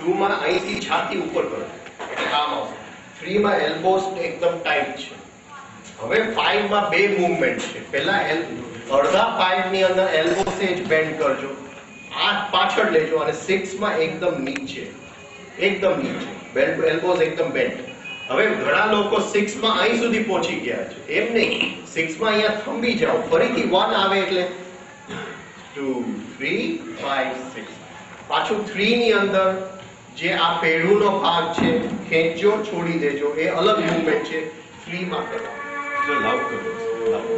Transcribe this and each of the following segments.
2 માં અહીંથી છાતી ઉપર કરો એટલે કામ આવશે. 3 માં એલ્બોસ એકદમ ટાઈટ છે. હવે 5 માં બે મૂવમેન્ટ છે. પહેલા અડધા 5 ની અંદર એલ્બોસ એજ બેન્ડ કરજો, આ પાછળ લેજો, અને 6 માં એકદમ નીચે બેન્ડ, એલ્બોસ એકદમ બેન્ડ. હવે ઘણા લોકો 6 માં અહીં સુધી પહોંચી ગયા છે, એમ નહીં, 6 માં અહીંયા થંભી જાઓ, ફરીથી 1 આવે એટલે 2 3 5 6, પાછું 3 ની અંદર જે આ પેઢુનો ભાગ છે ખેંચજો, છોડી દેજો, એ અલગ મૂવમેન્ટ છે. 3 માં કરો, જો લાઉડ કરો, લાઉડ.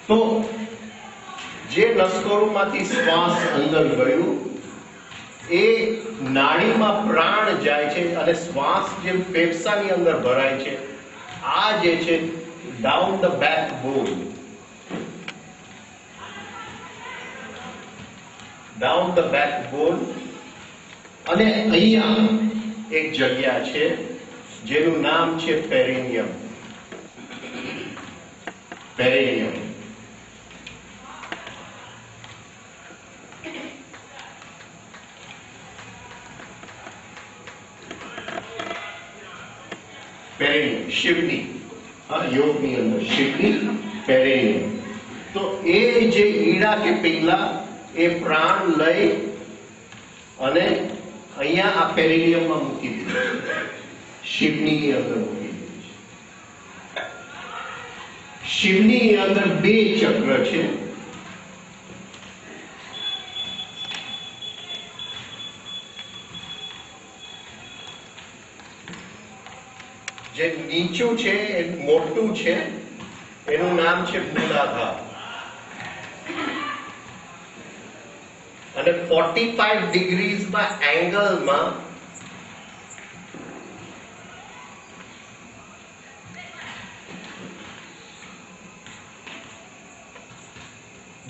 તો જે નસકોરુંમાંથી શ્વાસ અંદર ગયું એ નાડીમાં પ્રાણ જાય છે અને શ્વાસ જે ફેફસાની અંદર ભરાય છે, આ જે છે down the backbone, down the backbone. અને અહીંયા એક જગ્યા છે જેનું નામ છે પેરિનિયમ. પેરિનિયમ પેરિનિયમ શિવની, યોગની અંદર શિવની પેરિનિયમ. તો એ જે ઈડા કે પિંગલા એ પ્રાણ લઈ અને અહીંયા આ પેરિડિયમમાં મૂકી દીધું છે, શિવની અંદર મૂકી દીધું છે. શિવની અંદર 2 ચક્ર છે. જે નીચું છે એ મોટું છે, એનું નામ છે મૂલાધાર, અને 45 ડિગ્રીઝમાં એંગલમાં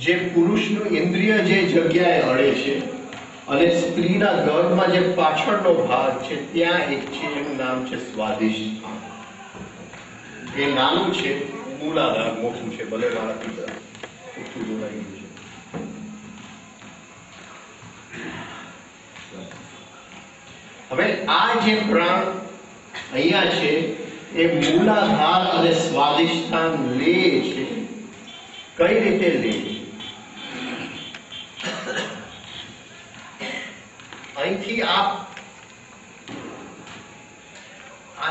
જે પુરુષનું ઇન્દ્રિય જે જગ્યાએ અડે છે અને સ્ત્રીના ગર્ભમાં જે પાછળનો ભાગ છે ત્યાં એક છે, એનું નામ છે સ્વાદિષ્ઠાન. એ નાનું છે, મૂલાધાર મોટું છે. ભલે મારાથી ઓછું જોડાઈ ગયું છે. હવે આ જે પ્રાણ અહીંયા છે એ મૂલાધાર અને સ્વાદિષ્ઠાન લે છે. કઈ રીતે લે છે? અહીંથી આ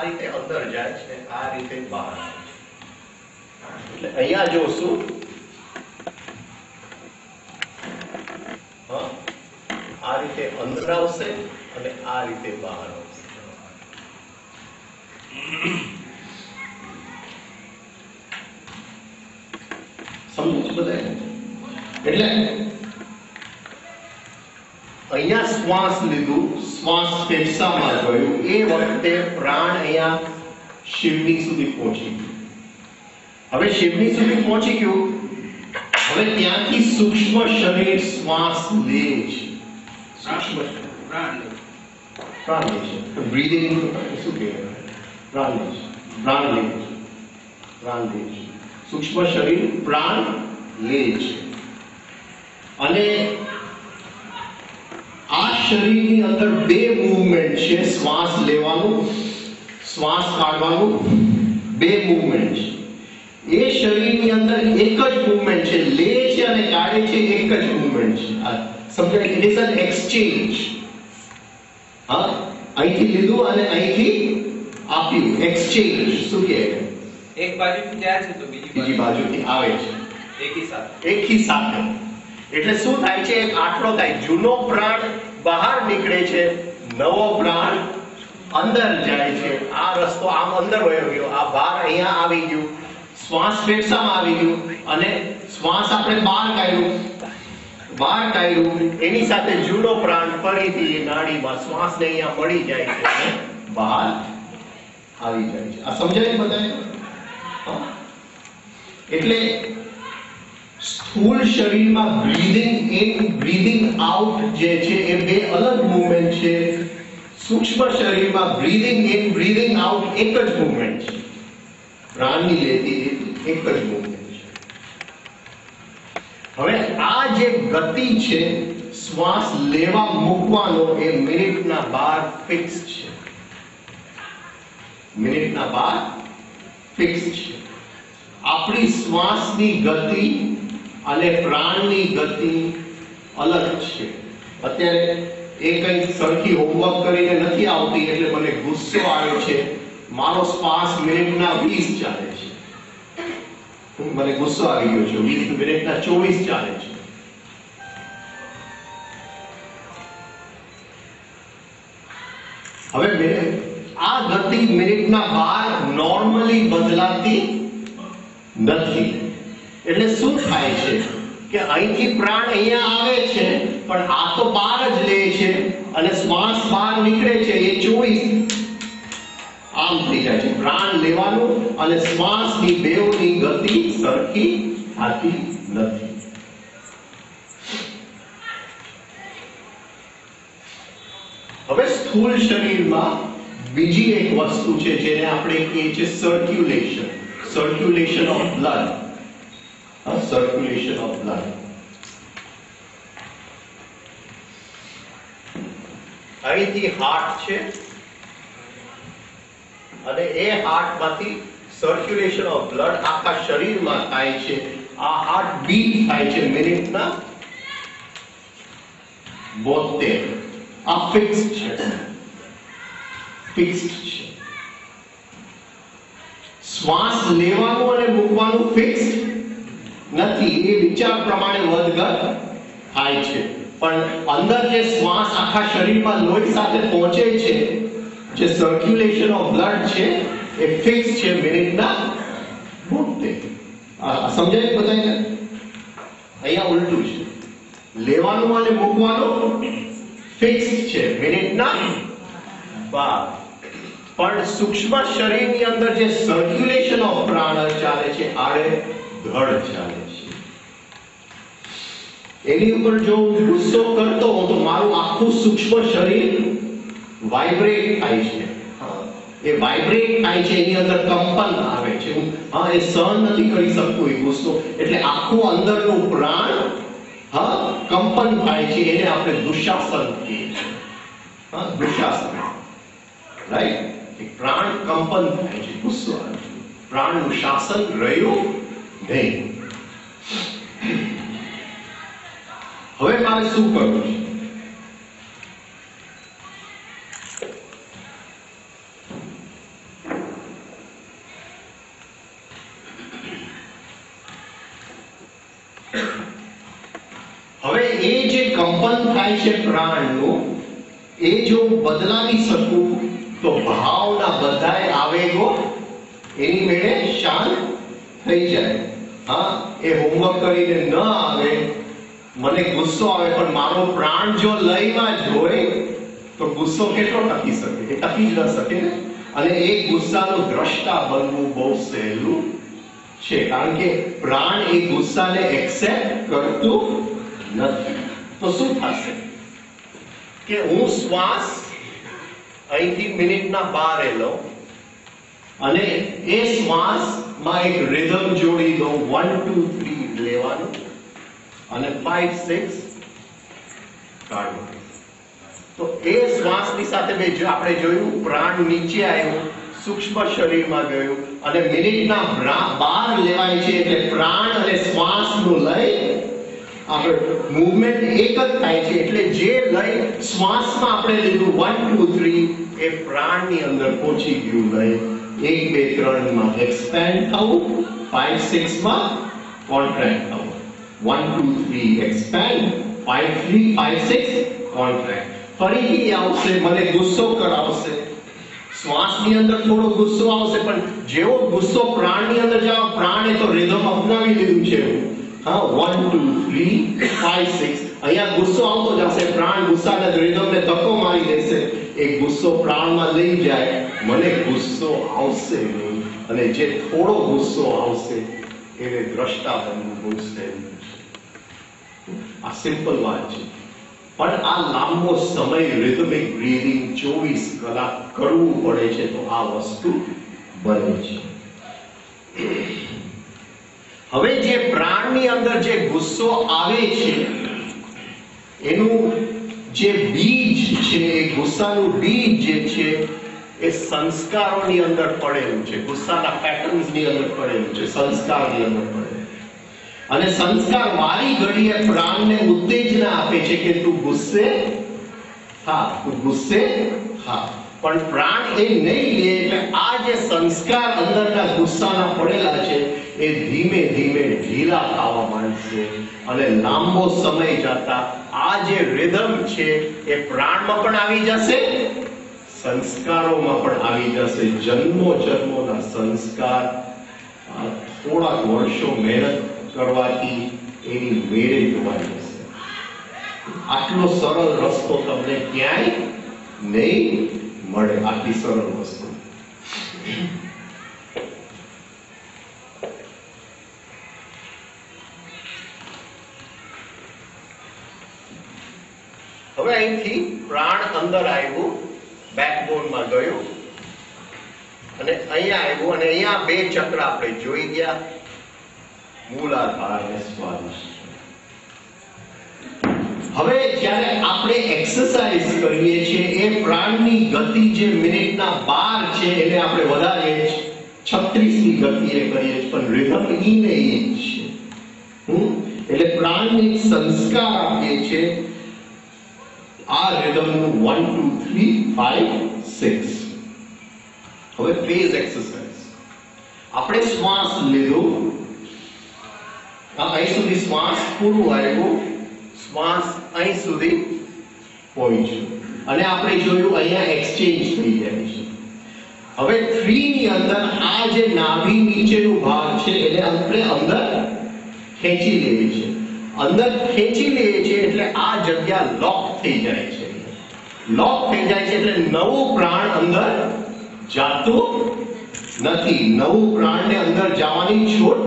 રીતે અંદર જાય છે, આ રીતે બહાર આવે છે. એટલે અહીંયા જોશું, આ રીતે અંદર આવશે અને આ રીતે બહાર આવશે. સમજો છો બધા? એટલે અહીંયા શ્વાસ લીધું, શ્વાસ ફેફસામાં ગયું, એ વખતે પ્રાણ અહીંયા શિવની સુધી પહોંચી ગયું. હવે શિવની સુધી પહોંચી ગયું, હવે ત્યાંથી સૂક્ષ્મ શરીર શ્વાસ લે છે. સૂક્ષ્મ પ્રાણ લે છે. બ્રીધિંગ શું કહેવાય? પ્રાણ લે છે. પ્રાણ લે છે. પ્રાણ લે છે. સૂક્ષ્મ શરીર પ્રાણ લે છે. અને આ શરીરની અંદર 2 મૂવમેન્ટ છે. શ્વાસ લેવાનું, શ્વાસ કાઢવાનું, 2 મૂવમેન્ટ છે. એ શરીરની અંદર એક જ મૂવમેન્ટ છે, લે છે અને કાઢે છે, એક જ મૂવમેન્ટ છે. આ સમજાય? It is an exchange. હા, અહીંથી લીધું અને અહીંથી આપ્યું. એક્સચેન્જ શું કહેવાય? એક બાજુથી જાય છે તો બીજી બાજુથી આવે છે, એકી સાથે. એટલે શું થાય છે? એક આંકડો થાય. જૂનો પ્રાણ બહાર નીકળે છે, નવો પ્રાણ અંદર જાય છે. આ રસ્તો આમ અંદર વયો ગયો, આ બહાર અહીંયા આવી ગયું, શ્વાસ ફેફસામાં આવી ગયું, અને શ્વાસ આપણે બહાર કાઢ્યું, એની સાથે જૂનો પ્રાણ ફરીથી નાડીમાં શ્વાસને અહીંયા મળી જાય છે અને બહાર આવી જાય છે. આ સમજાય બધાને? એટલે સ્થૂળ શરીરમાં બ્રીધિંગ ઇન બ્રીધિંગ આઉટ જે છે એ 2 અલગ મૂવમેન્ટ છે. સૂક્ષ્મ શરીરમાં બ્રીધિંગ ઇન બ્રીધિંગ આઉટ એક જ મૂવમેન્ટ છે. પ્રાણની લેતી એક જ મૂવમેન્ટ છે. હવે આ જે ગતિ છે શ્વાસ લેવા મૂકવાનો, એ મિનિટના 12 ફિક્સ છે. મિનિટના 12 ફિક્સ છે. આપણી શ્વાસની ગતિ અને પ્રાણની ગતિ અલગ છે. અત્યારે એ કંઈ સરખી હોમવર્ક કરીને નથી આવતી એટલે મને ગુસ્સો આવે છે. મારો શ્વાસ મિનિટના 20 ચાલે છે. મને ગુસ્સો આવી ગયો છે. 20 મિનિટના 24 ચાલે છે. હવે આ ગતિ મિનિટના 12 નોર્મલી બદલાતી નથી. એટલે શું થાય છે કે અહીંથી પ્રાણ અહીંયા આવે છે, પણ આ તો બહાર જ લે છે, અને શ્વાસ બહાર નીકળે છે એ 24 આમ થઈ જાય છે. પ્રાણ લેવાનું અને શ્વાસની બેવની ગતિ સરખી થતી નથી. હવે સ્થૂળ શરીરમાં બીજી એક વસ્તુ છે જેને આપણે કહીએ છીએ circulation of blood. Circulation of blood. અહીંથી હાર્ટ છે અને એ હાર્ટમાંથી સર્ક્યુલેશન ઓફ બ્લડ આખા શરીરમાં થાય છે. આ હાર્ટ બીટ થાય છે મિનિટના 72. આ ફિક્સ્ડ છે, ફિક્સ્ડ છે. શ્વાસ લેવાનું અને મૂકવાનું ફિક્સ્ડ નથી, એ વિચાર પ્રમાણે વધઘટ થાય છે. પણ અંદર જે શ્વાસ આખા શરીરમાં લોહી સાથે પહોંચે છે, જે સર્ક્યુલેશન ઓફ બ્લડ છે, એ ફિક્સ છે મિનિટના 72. સમજાય બધાને? અહીંયા ઉલટું છે, લેવાનું અને મૂકવાનું ફિક્સ છે મિનિટના 12. પણ સૂક્ષ્મ શરીરની અંદર જે સર્ક્યુલેશન ઓફ પ્રાણ ચાલે છે, આડે ધડ ચાલે છે. એની ઉપર જો હું ગુસ્સો કરતો હોઉં તો મારું આખું સૂક્ષ્મ શરીર વાઇબ્રેટ થાય છે. એ વાઇબ્રેટ થાય છે, એની અંદર કંપન આવે છે. એ સહન નથી કરી શકતું એ ગુસ્સો, એટલે આખું અંદરનું પ્રાણ કંપન થાય છે. એને આપણે દુશાસન કહીએ છીએ. દુશાસન, રાઈટ? પ્રાણ કંપન થાય છે, ગુસ્સો આવે છે. પ્રાણનું શાસન રહ્યું નહીં. હવે મારે શું કરવું છે? હવે એ જે કંપન થાય છે પ્રાણનું, એ જો બદલાવી શકું તો ભાવના બધાય આવેગો એની મેળે શાંત થઈ જાય. એ હોમવર્ક કરીને ન આવે, મને ગુસ્સો આવે, પણ મારો પ્રાણ જો લયમાં જ હોય તો ગુસ્સો કેટલો ટકી શકે? એ ટકી જ ન શકે ને. અને એ ગુસ્સાનો દ્રષ્ટા બનવું બહુ સહેલું છે, કારણ કે પ્રાણ એ ગુસ્સાને એક્સેપ્ટ કરતું નથી. તો શું થશે કે હું શ્વાસ અહીંથી મિનિટના 12 લઉં અને એ શ્વાસમાં એક રિધમ જોડી દઉં. 1 2 3 લેવાનું અને 5 6 કાઢવું. તો એ શ્વાસની સાથે આપણે જોયું, પ્રાણ નીચે આવ્યું, સૂક્ષ્મ શરીરમાં ગયું અને મિનિટના 12 લેવાય છે. એટલે પ્રાણ અને શ્વાસનું લય, આપણે મૂવમેન્ટ એક જ થાય છે. એટલે જે લય શ્વાસમાં આપણે લીધું 1 2 3, એ પ્રાણની અંદર પહોંચી ગયું. લય 1 2 3 માં એક્સપેન્ડ થવું, 5 6 માં કોન્ટ્રેક્ટ થવું. 1 2 3 એક્સપેન્ડ, 5 3 5 6 કોન્ટ્રેક્ટ. ફરીથી આવશે, મને ગુસ્સો કરાવશે, શ્વાસની અંદર થોડો ગુસ્સો આવશે, પણ જેવો ગુસ્સો પ્રાણની અંદર જાવ, પ્રાણે તો રિધમ અપનાવી લીધું છે. 1 2 3 5 6 અહીંયા ગુસ્સો આવતો જશે, પ્રાણ ગુસ્સાના રિધમને ધક્કો મારી દેશે. એ ગુસ્સો પ્રાણમાં લઈ જાય, મને ગુસ્સો આવશે નહીં. અને જે થોડો ગુસ્સો આવશે એને દ્રષ્ટા બનવું બહુ સહેલું છે. આ સિમ્પલ વાત છે, પણ આ લાંબો સમય રિધમિક બ્રીથિંગ 24 કલાક કરવું પડે છે, તો આ વસ્તુ બને છે. હવે જે પ્રાણની અંદર જે ગુસ્સો આવે છે, એનું જે બીજ છે, એ ગુસ્સાનું બીજ જે છે, એ સંસ્કારોની અંદર પડેલું છે. ગુસ્સાના પેટર્ન્સની અંદર પડેલું છે, સંસ્કારની અંદર પડેલું. અને સંસ્કાર વારી ઘડીએ પ્રાણને ઉત્તેજના આપે છે કે તું ગુસ્સે થા, તું ગુસ્સે થા. પણ પ્રાણ એ નહીં લે, એટલે આ જે સંસ્કાર અંદરના ગુસ્સાના પડેલા છે, એ ધીમે ધીમે ઢીલા થવા માંડશે. અને લાંબો સમય જતા આ જે રિધમ છે એ પ્રાણમાં પણ આવી જશે, સંસ્કારોમાં પણ આવી જશે. જન્મો જન્મોના સંસ્કાર થોડાક વર્ષો મહેનત કરવાથી એની મેળે જોવાઈ જશે. આટલો સરળ રસ્તો તમને ક્યાંય નહીં મળે, આટલી સરળ વસ્તુ. હવે અહીંથી પ્રાણ અંદર આવ્યું, બેકબોનમાં ગયું અને અહીંયા આવ્યું, અને અહીંયા બે ચક્ર આપણે જોઈ ગયા, મૂલાધાર અને સ્વાદિષ્ટ. હવે જ્યારે આપણે એક્સરસાઇઝ કરીએ છીએ, એ પ્રાણની ગતિ જે મિનિટના 12 છે, એને આપણે વધારીએ 36 ની ગતિએ કરીએ, પણ રિધમ ઈ ને ઈ છે. એટલે પ્રાણને સંસ્કાર આપીએ છીએ. આ રિધમનું 1 2 3 5 6. હવે ફેઝ એક્સરસાઇઝ. આપણે શ્વાસ લીધો, અહીં સુધી શ્વાસ પૂરું આવ્યું, શ્વાસ અહીં સુધી પહોંચ્યો અને આપણે જોયું અહીંયા એક્સચેન્જ થઈ જાય છે. હવે 3 ની અંદર આ જે નાભી નીચેનો ભાગ છે એને આપણે અંદર ખેંચી લઈએ છીએ. અંદર ખેંચી લઈએ છીએ એટલે આ જગ્યા લોક થઈ જાય છે. લોક થઈ જાય છે એટલે નવું પ્રાણ અંદર જાતું નથી, નવું પ્રાણને અંદર જવાની છૂટ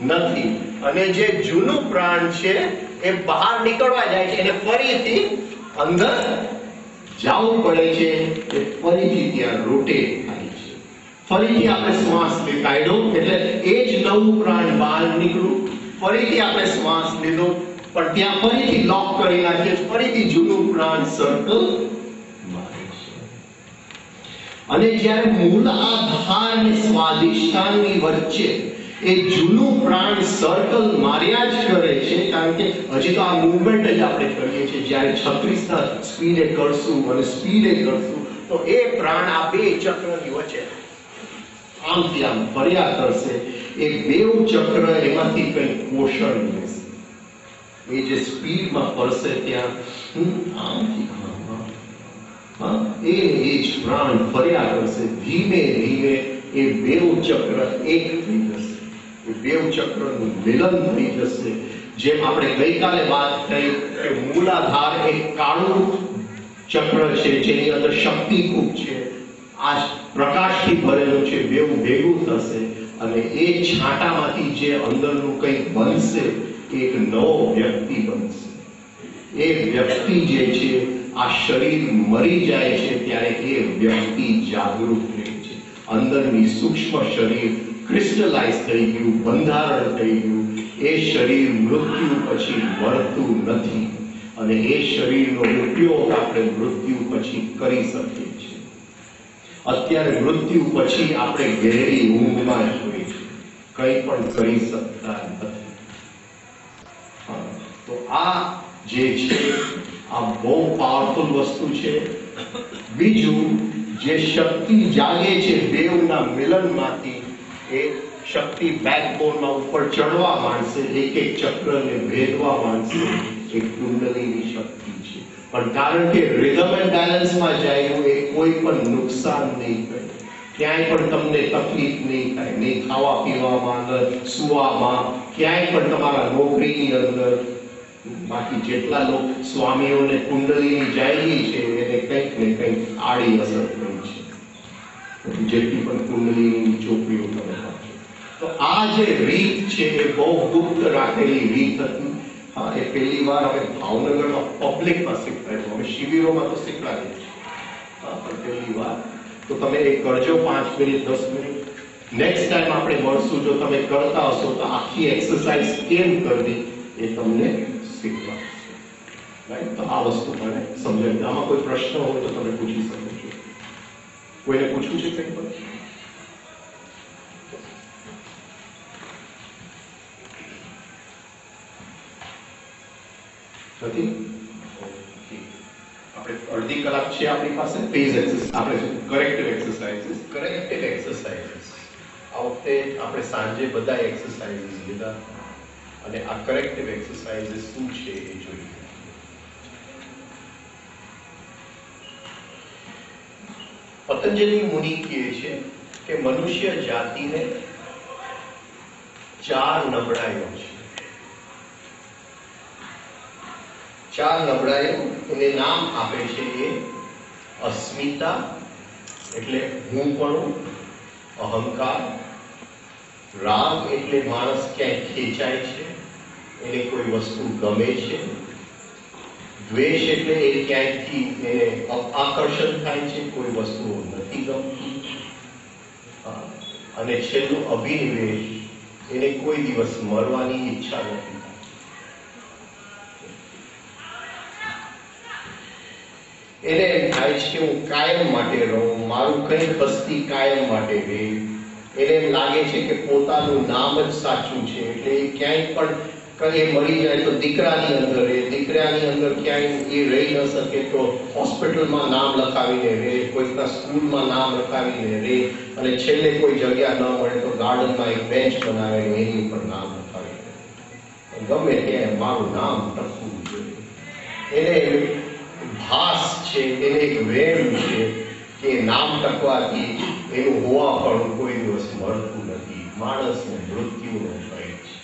નથી અને જે જૂનું પ્રાણ છે એ બહાર નીકળવા જાય છે એને ફરીથી અંદર જવું પડે છે, એ ફરીથી ત્યાં રોટેટ થાય છે. ફરીથી આપણે શ્વાસ કાઢ્યો એટલે એ જ નવું પ્રાણ બહાર નીકળ્યું, ફરીથી આપણે શ્વાસ લીધો પણ ત્યાં ફરીથી લોક કરી નાખીએ, ફરીથી જૂનું પ્રાણ સર્કલ મારે છે. અને જ્યારે મૂલાધાર અને સ્વાદિષ્ટાનની વચ્ચે એ જૂનું પ્રાણ સર્કલ માર્યા જ કરે છે, કારણ કે હજી તો આ મૂવમેન્ટ જ આપણે કરીએ છીએ. જ્યારે 36 ના સ્પીડે કરશું અને સ્પીડે કરશું તો એ પ્રાણ આ બે ચક્રની વચ્ચે આમથી આમ ફર્યા કરશે. એ બેવ ચક્ર એમાંથી કંઈ પોષણ લેશે. એ જે સ્પીડમાં ફરશે ત્યાં આમથી એ જ પ્રાણ ફર્યા કરશે. ધીમે ધીમે એ બેવ ચક્ર એક થઈ જશે, એ બેવ ચક્રનું મિલન થઈ જશે. જેમ આપણે ગઈકાલે વાત થઈ કે મૂલાધાર એક કાળું ચક્ર છે જેની અંદર શક્તિ ખૂબ છે, આ પ્રકાશથી ભરેલું છે, બેવું ભેગું થશે અને એ છાંટામાંથી જે અંદરનું કંઈક બનશે એક નવો વ્યક્તિ બનશે. એ વ્યક્તિ જે છે, આ શરીર મરી જાય છે ત્યારે એ વ્યક્તિ જાગૃત રહે છે. અંદરની સૂક્ષ્મ શરીર ક્રિસ્ટલાઇઝ થઈ ગયું, બંધારણ થઈ ગયું. એ શરીર મૃત્યુ પછી મળતું નથી અને એ શરીરનો ઉપયોગ આપણે મૃત્યુ પછી કરી શકીએ છીએ. અત્યારે મૃત્યુ પછી આપણે ગહેરી ઊંઘમાં જોઈએ છીએ, કંઈ પણ કરી શકતા નથી. તો આ જે છે આ બહુ પાવરફુલ વસ્તુ છે. બીજું, જે શક્તિ જાગે છે બેવના મિલનમાંથી, એ શક્તિ બેકબોનમાં ઉપર ચડવા માંડશે, એક એક ચક્રને ભેદવા માંડશે. એક કુંડલીની શક્તિ છે, પણ કારણ કે રિધમ એન્ડ બેલેન્સમાં જાય એ કોઈ પણ નુકસાન નહીં કરે, ક્યાંય પણ તમને તકલીફ નહીં થાય, નહીં ખાવા પીવામાં, સુવામાં, ક્યાંય પણ તમારા નોકરીની અંદર. બાકી જેટલા લોકો સ્વામીઓને કુંડલીની જાયગી છે એને કંઈક ને કંઈક આડી અસર થઈ છે, જેટલી પણ કુંડલીની ચોપડીઓ તમે વાંચો. તો આ જે રીત છે એ બહુ ગુપ્ત રાખેલી રીત હતી. હા, એ પહેલી વાર હવે ભાવનગરમાં પબ્લિકમાં શીખવાડ્યું, હવે શિબિરોમાં તો શીખવાડે છે, હા, પણ પહેલી વાર. તો તમે એ કરજો 5 મિનિટ 10 મિનિટ. નેક્સ્ટ ટાઈમ આપણે મળશું, જો તમે કરતા હશો તો આખી એક્સરસાઇઝ કેમ કરવી એ તમને શીખવાડશે. રાઈટ? તો આ વસ્તુ મને સમજાવી. આમાં કોઈ પ્રશ્ન હોય તો તમે પૂછી શકો છો. કોઈને પૂછવું છે કંઈ પણ? નથી? આપણે અડધી કલાક છે આપણી પાસે ફેઝ એક્સરસાઇઝ, આપણે કરેક્ટિવ એક્સરસાઇઝીસ. કરેક્ટિવ એક્સરસાઇઝીસ આ વખતે આપણે સાંજે બધા એક્સરસાઇઝીસ લીધા અને આ કરેક્ટિવ એક્સરસાઇઝીસ શું છે એ જોઈએ. પતંજલિ મુનિ કહે છે કે મનુષ્ય જાતિને 4 નબળાઈઓ છે. 4 નબળાઈઓ એને નામ આપે છે એ અસ્મિતા એટલે હુંપણું, અહંકાર, રાગ એટલે માણસ ક્યાંય ખેંચાય છે, એને કોઈ વસ્તુ ગમે છે, દ્વેષ એટલે એ ક્યાંયથી એને આકર્ષણ થાય છે, કોઈ વસ્તુ નથી ગમતી, અને છેલ્લું અભિનિવેશ, એને કોઈ દિવસ મરવાની ઈચ્છા નથી. એને એમ થાય છે કે હું કાયમ માટે રહું, મારું કંઈક હસ્તી કાયમ માટે રહે. એને એમ લાગે છે કે પોતાનું નામ જ સાચું છે, એટલે એ ક્યાંય પણ એ મરી જાય તો દીકરાની અંદર રહે, દીકરાની અંદર ક્યાંય એ રહી ન શકે તો હોસ્પિટલમાં નામ લખાવીને રહે, કોઈકના સ્કૂલમાં નામ લખાવીને રહે, અને છેલ્લે કોઈ જગ્યા ન મળે તો ગાર્ડનમાં એક બેન્ચ બનાવે એની ઉપર નામ લખાવીને ગમે ત્યાં મારું નામ ટકવું જોઈએ. એને ભાસ છે, એને એક વેમ છે કે નામ ટકવાથી એનું હોવા પણ કોઈ દિવસ મળતું નથી. માણસને મૃત્યુનો ભય છે.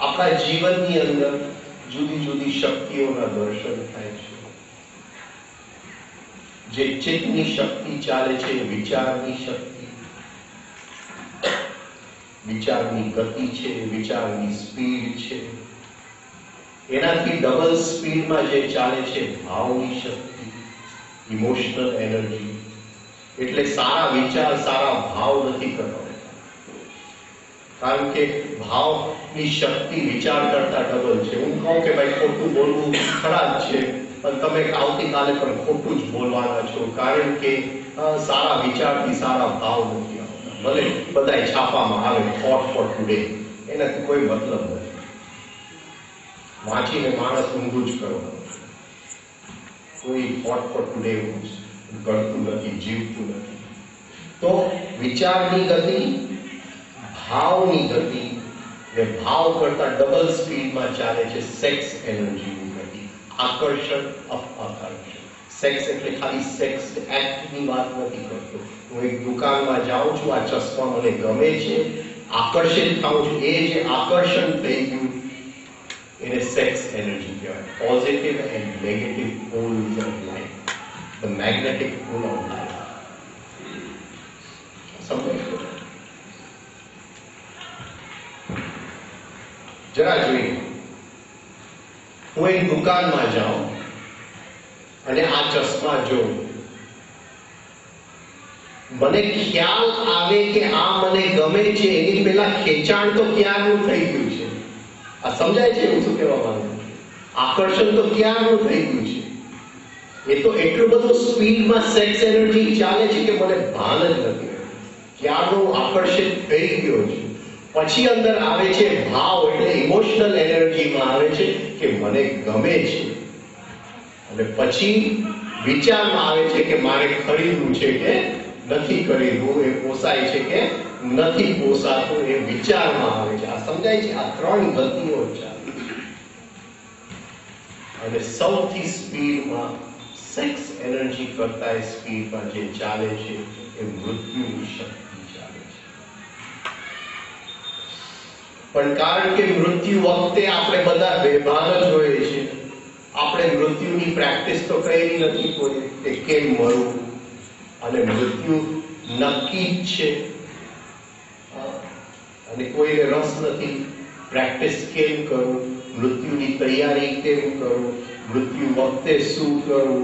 આપણા જીવનની અંદર જુદી જુદી શક્તિઓના દર્શન થાય છે. જે ચિત્તની શક્તિ ચાલે છે, વિચારની શક્તિ, વિચારની ગતિ છે, વિચારની સ્પીડ છે. એનાથી ડબલ સ્પીડમાં જે ચાલે છે ભાવની શક્તિ, ઇમોશનલ એનર્જી. એટલે સારા વિચાર, સારા ભાવ નથી કરતા, કારણ કે ભાવની શક્તિ વિચાર કરતા ડબલ છે. હું કહું કે ભાઈ ખોટું બોલવું ખરાબ છે, પણ તમે આવતીકાલે પણ ખોટું જ બોલવાના છો, કારણ કે સારા વિચારથી સારા ભાવ નથી આવતા. ભલે બધાય છાપામાં આવે થોટ ફોર ટુડે, એનાથી કોઈ મતલબ નથી. વાંચીને માણસ ઊંધું જ કરવાનું, કોઈ થોટ ફોર ટુડે કરતું નથી, જીવતું નથી. તો વિચારની ગતિ, ભાવની ગતિ, એ ભાવ કરતા ડબલ સ્પીડમાં ચાલે છે સેક્સ એનર્જીની ગતિ. આકર્ષણ, અપાકર્ષણ. સેક્સ એટલે ખાલી સેક્સ એક્ટની વાત નથી કરતો. હું એક દુકાનમાં જાઉં છું, આ ચશ્મા મને ગમે છે, આકર્ષિત થાઉં છું, એ જે આકર્ષણ થઈ ગયું એને સેક્સ એનર્જી કહેવાય. Positive and negative poles of life, the magnetic pole of life. સમજાય? જરા જોઈએ, હું એક દુકાનમાં જાઉં અને આ ચશ્મા જોઉં, મને ખ્યાલ આવે કે આ મને ગમે છે, એની પહેલા ખેંચાણ તો ક્યારનું થઈ ગયું છે. આ સમજાય છે હું શું કહેવા માંગુ છું? આકર્ષણ તો ક્યારનું થઈ ગયું છે. એ તો એટલું બધું સ્પીડમાં સેક્સ એનર્જી ચાલે છે કે મને ભાન જ નથી. ક્યારનું આકર્ષિત થઈ ગયો છે. પછી અંદર આવે છે ભાવ, એટલે ઇમોશનલ એનર્જીમાં આવે છે કે મને ગમે છે. અને પછી વિચારમાં આવે છે કે મારે ખરીદવું છે કે નથી ખરીદવું, એ પોસાય છે કે નથી પોસાતું, એ વિચારમાં આવે છે. આ સમજાય છે? આ ત્રણ ગતિઓ ચાલે. અને સૌથી સ્પીડમાં સેક્સ એનર્જી કરતા સ્પીડમાં જે ચાલે છે એ મૃત્યુની શક્તિ ચાલે છે. પણ કારણ કે મૃત્યુ વખતે આપણે બધા બેભાન જ હોઈએ છીએ. આપણે મૃત્યુની પ્રેક્ટિસ તો કરી નથી કોઈ કે કેમ મરવું, અને મૃત્યુ નક્કી જ છે અને કોઈને રસ નથી પ્રેક્ટિસ કેમ કરવું, મૃત્યુની તૈયારી કેમ કરવું, મૃત્યુ વખતે શું કરવું,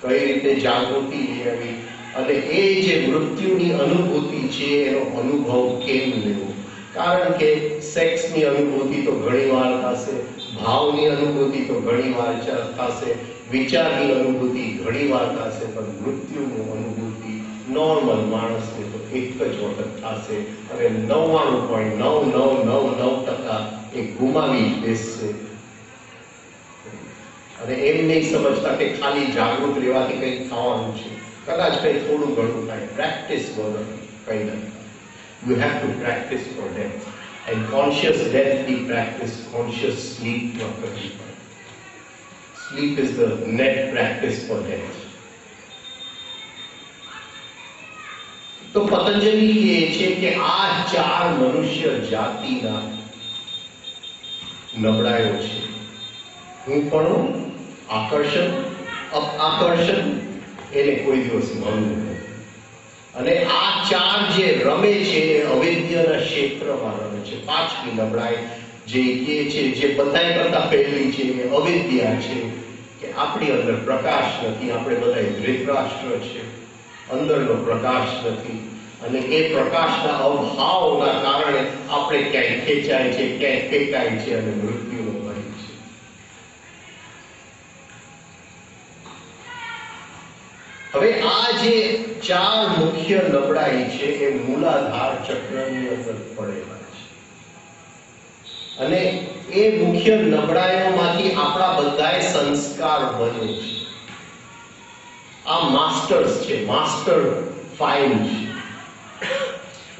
કઈ રીતે જાગૃતિ લેવી, અને એ જે મૃત્યુની અનુભૂતિ છે એનો અનુભવ કેમ લેવો. કારણ કે સેક્સની અનુભૂતિ તો ઘણી વાર થશે, ભાવની અનુભૂતિ તો ઘણી વાર થશે, વિચારની અનુભૂતિ ઘણી વાર થશે, પણ મૃત્યુની અનુભૂતિ નોર્મલ માણસને તો એક જ વખત થશે. અને 99.9999% એ ગુમાવી જ બેસશે. અને એમ નહીં સમજતા કે ખાલી જાગૃત રહેવાથી કંઈ થવાનું છે. કદાચ કંઈ થોડું ઘણું થાય, પ્રેક્ટિસ વગર કંઈ નથી. You have to practice for death. And conscious death we practice, conscious sleep not કરવી પડે. Sleep is the net practice for death. તો પતંજલિ કહે છે કે આ ચાર મનુષ્ય જાતિના નબળાઈઓ છે. હું પણ આકર્ષણ, અપાકર્ષણ, એને કોઈ દિવસ મળવું નથી. અને આ ચાર જે રમે છે એ અવિદ્યાના ક્ષેત્રમાં રમે છે. પાંચમી નબળાઈ જે કહે છે, જે બધા કરતા પહેલી છે, એ અવિદ્યા છે કે આપણી અંદર પ્રકાશ નથી. આપણે બધા ધૃતરાષ્ટ્ર છે, અંદરનો પ્રકાશ નથી. અને એ પ્રકાશના અભાવના કારણે આપણે ક્યાંય ખેંચાય છે, ક્યાંય ફેંકાય છે, અને મૃત્યુનો ભય છે. હવે આ જે ચાર મુખ્ય નબળાઈ છે એ મૂલાધાર ચક્રની અંદર પડેલા છે અને એ મુખ્ય નબળાઈઓમાંથી આપણા બધાય સંસ્કાર બને છે. આ માસ્ટર્સ છે, માસ્ટર ફાઇલ છે.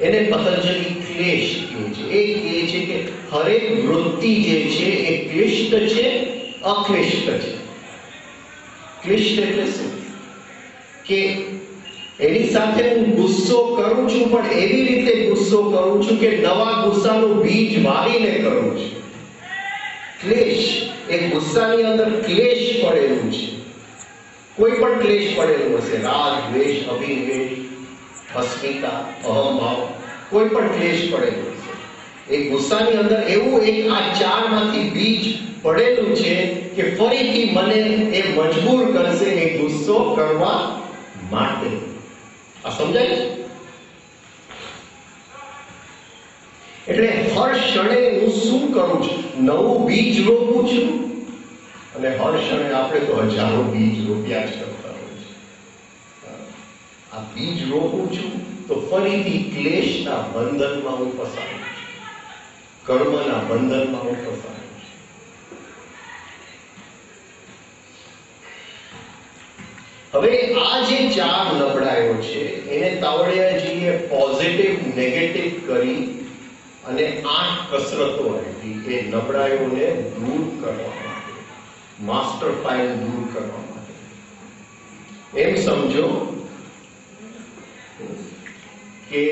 એને પતંજલિ ક્લેશ કહે છે. એ કહે છે કે હરેક વૃત્તિ જે છે એ ક્લિષ્ટ છે, અક્લિષ્ટ છે. ક્લિષ્ટ એટલે શું? કે એની સાથે હું ગુસ્સો કરું છું પણ એવી રીતે ગુસ્સો કરું છું કે નવા ગુસ્સાનું બીજ વાવીને કરું છું. ક્લેશ, એ ગુસ્સાની અંદર ક્લેશ પડેલું છે. કોઈ પણ ક્લેશ પડેલું હશે, રાગ, દ્વેષ, અભિનિવેશ, અસ્મિતા, અહંભાવ, કોઈ પણ ક્લેશ પડેલું હશે. એ ગુસ્સાની અંદર એવું એક આ ચારમાંથી બીજ પડેલું છે કે ફરીથી મને એ મજબૂર કરશે એ ગુસ્સો કરવા માટે. આ સમજાય છે? એટલે હર ક્ષણે હું શું કરું છું? નવું બીજ રોપું છું અને હર ક્ષણે આપણે તો હજારો બીજ રોપ્યા જ કરતા હોય છે. આ બીજ રોપું છું તો ફરીથી ક્લેશના બંધનમાં હું ફસાઉં છું, કર્મના બંધનમાં હું ફસાઉં છું. હવે આ જે ચાર નબળાઈઓ છે એને તાવડિયાજીએ પોઝિટિવ નેગેટિવ કરી અને 8 કસરતો આપી એ નબળાઈઓને દૂર કરવા માટે, માસ્ટર ફાઇલ દૂર કરવા માટે. એમ સમજો કે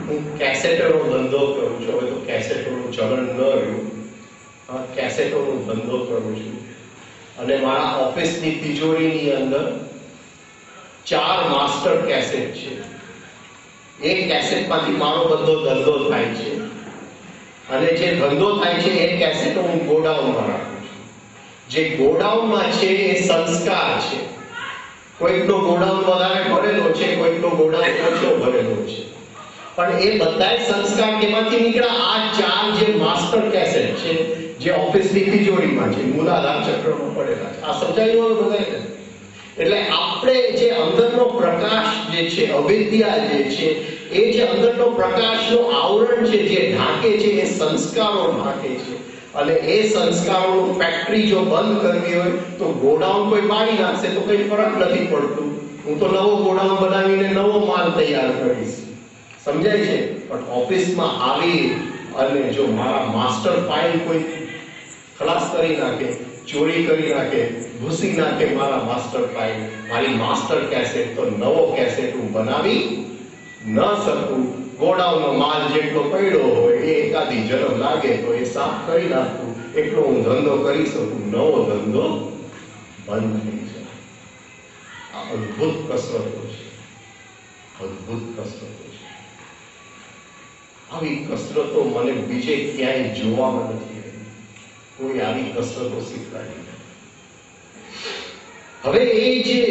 હું કેસેટોનો ધંધો કરું છું. હવે તો કેસેટોનું ચલણ ન રહ્યું. કેસેટોનો ધંધો કરું છું અને મારા ઓફિસની તિજોરીની અંદર 4 માસ્ટર કેસેટ છે. એક કેસેટમાંથી મારો બધો ધંધો થાય છે અને જે ધંધો થાય છે એ કેસેટો હું ગોડાઉનમાં રાખું છું. જે ગોડાઉનમાં છે એ સંસ્કાર છે. કોઈકનો ગોડાઉન વધારે ભરેલો છે, કોઈકનો ગોડાઉન ઓછો ભરેલો છે, પણ એ બધાય સંસ્કાર કેમાંથી નીકળ્યા? આ 4 જે માસ્ટર કેસેટ છે જે ઓફિસની તિજોરીમાં છે, મૂલાધાર ચક્રમાં પડેલા છે. આ સમજાયું બધાને? એટલે આપણે જે અંદરનો પ્રકાશ જે છે, અવિદ્યા જે છે, એ જે અંદરનો પ્રકાશનો આવરણ છે જે ઢાંકે છે એ સંસ્કારો ઢાંકે છે. અને એ સંસ્કારોનું ફેક્ટરી જો બંધ કરવી હોય તો ગોડાઉન કોઈ બાળી નાખશે તો કંઈ ફરક નથી પડતું. હું તો નવો ગોડાઉન બનાવીને નવો માલ તૈયાર કરીશ. સમજાય છે? પણ ઓફિસમાં આવી અને જો મારા માસ્ટર ફાઇલ કોઈ ખલાસ કરી નાખે, ચોરી કરી નાખે, ઘૂસી નાખે મારા માસ્ટર ફાઇલ, મારી માસ્ટર કેસેટ, તો નવો કેસેટ હું બનાવી ન શકું. ગોડાઉનનો માલ જેટલો પડ્યો હોય એ એકાદી જરમ લાગે તો એ સાફ કરી નાખું, એટલો હું ધંધો કરી શકું. નવો ધંધો બંધ થઈ જાય. આ અદ્ભુત કસરતો છે, અદ્ભુત કસરતો છે. આવી કસરતો મને બીજે ક્યાંય જોવામાં નથી આવી. કોઈ આવી કસરતો શીખવાડી નથી. હવે એ જે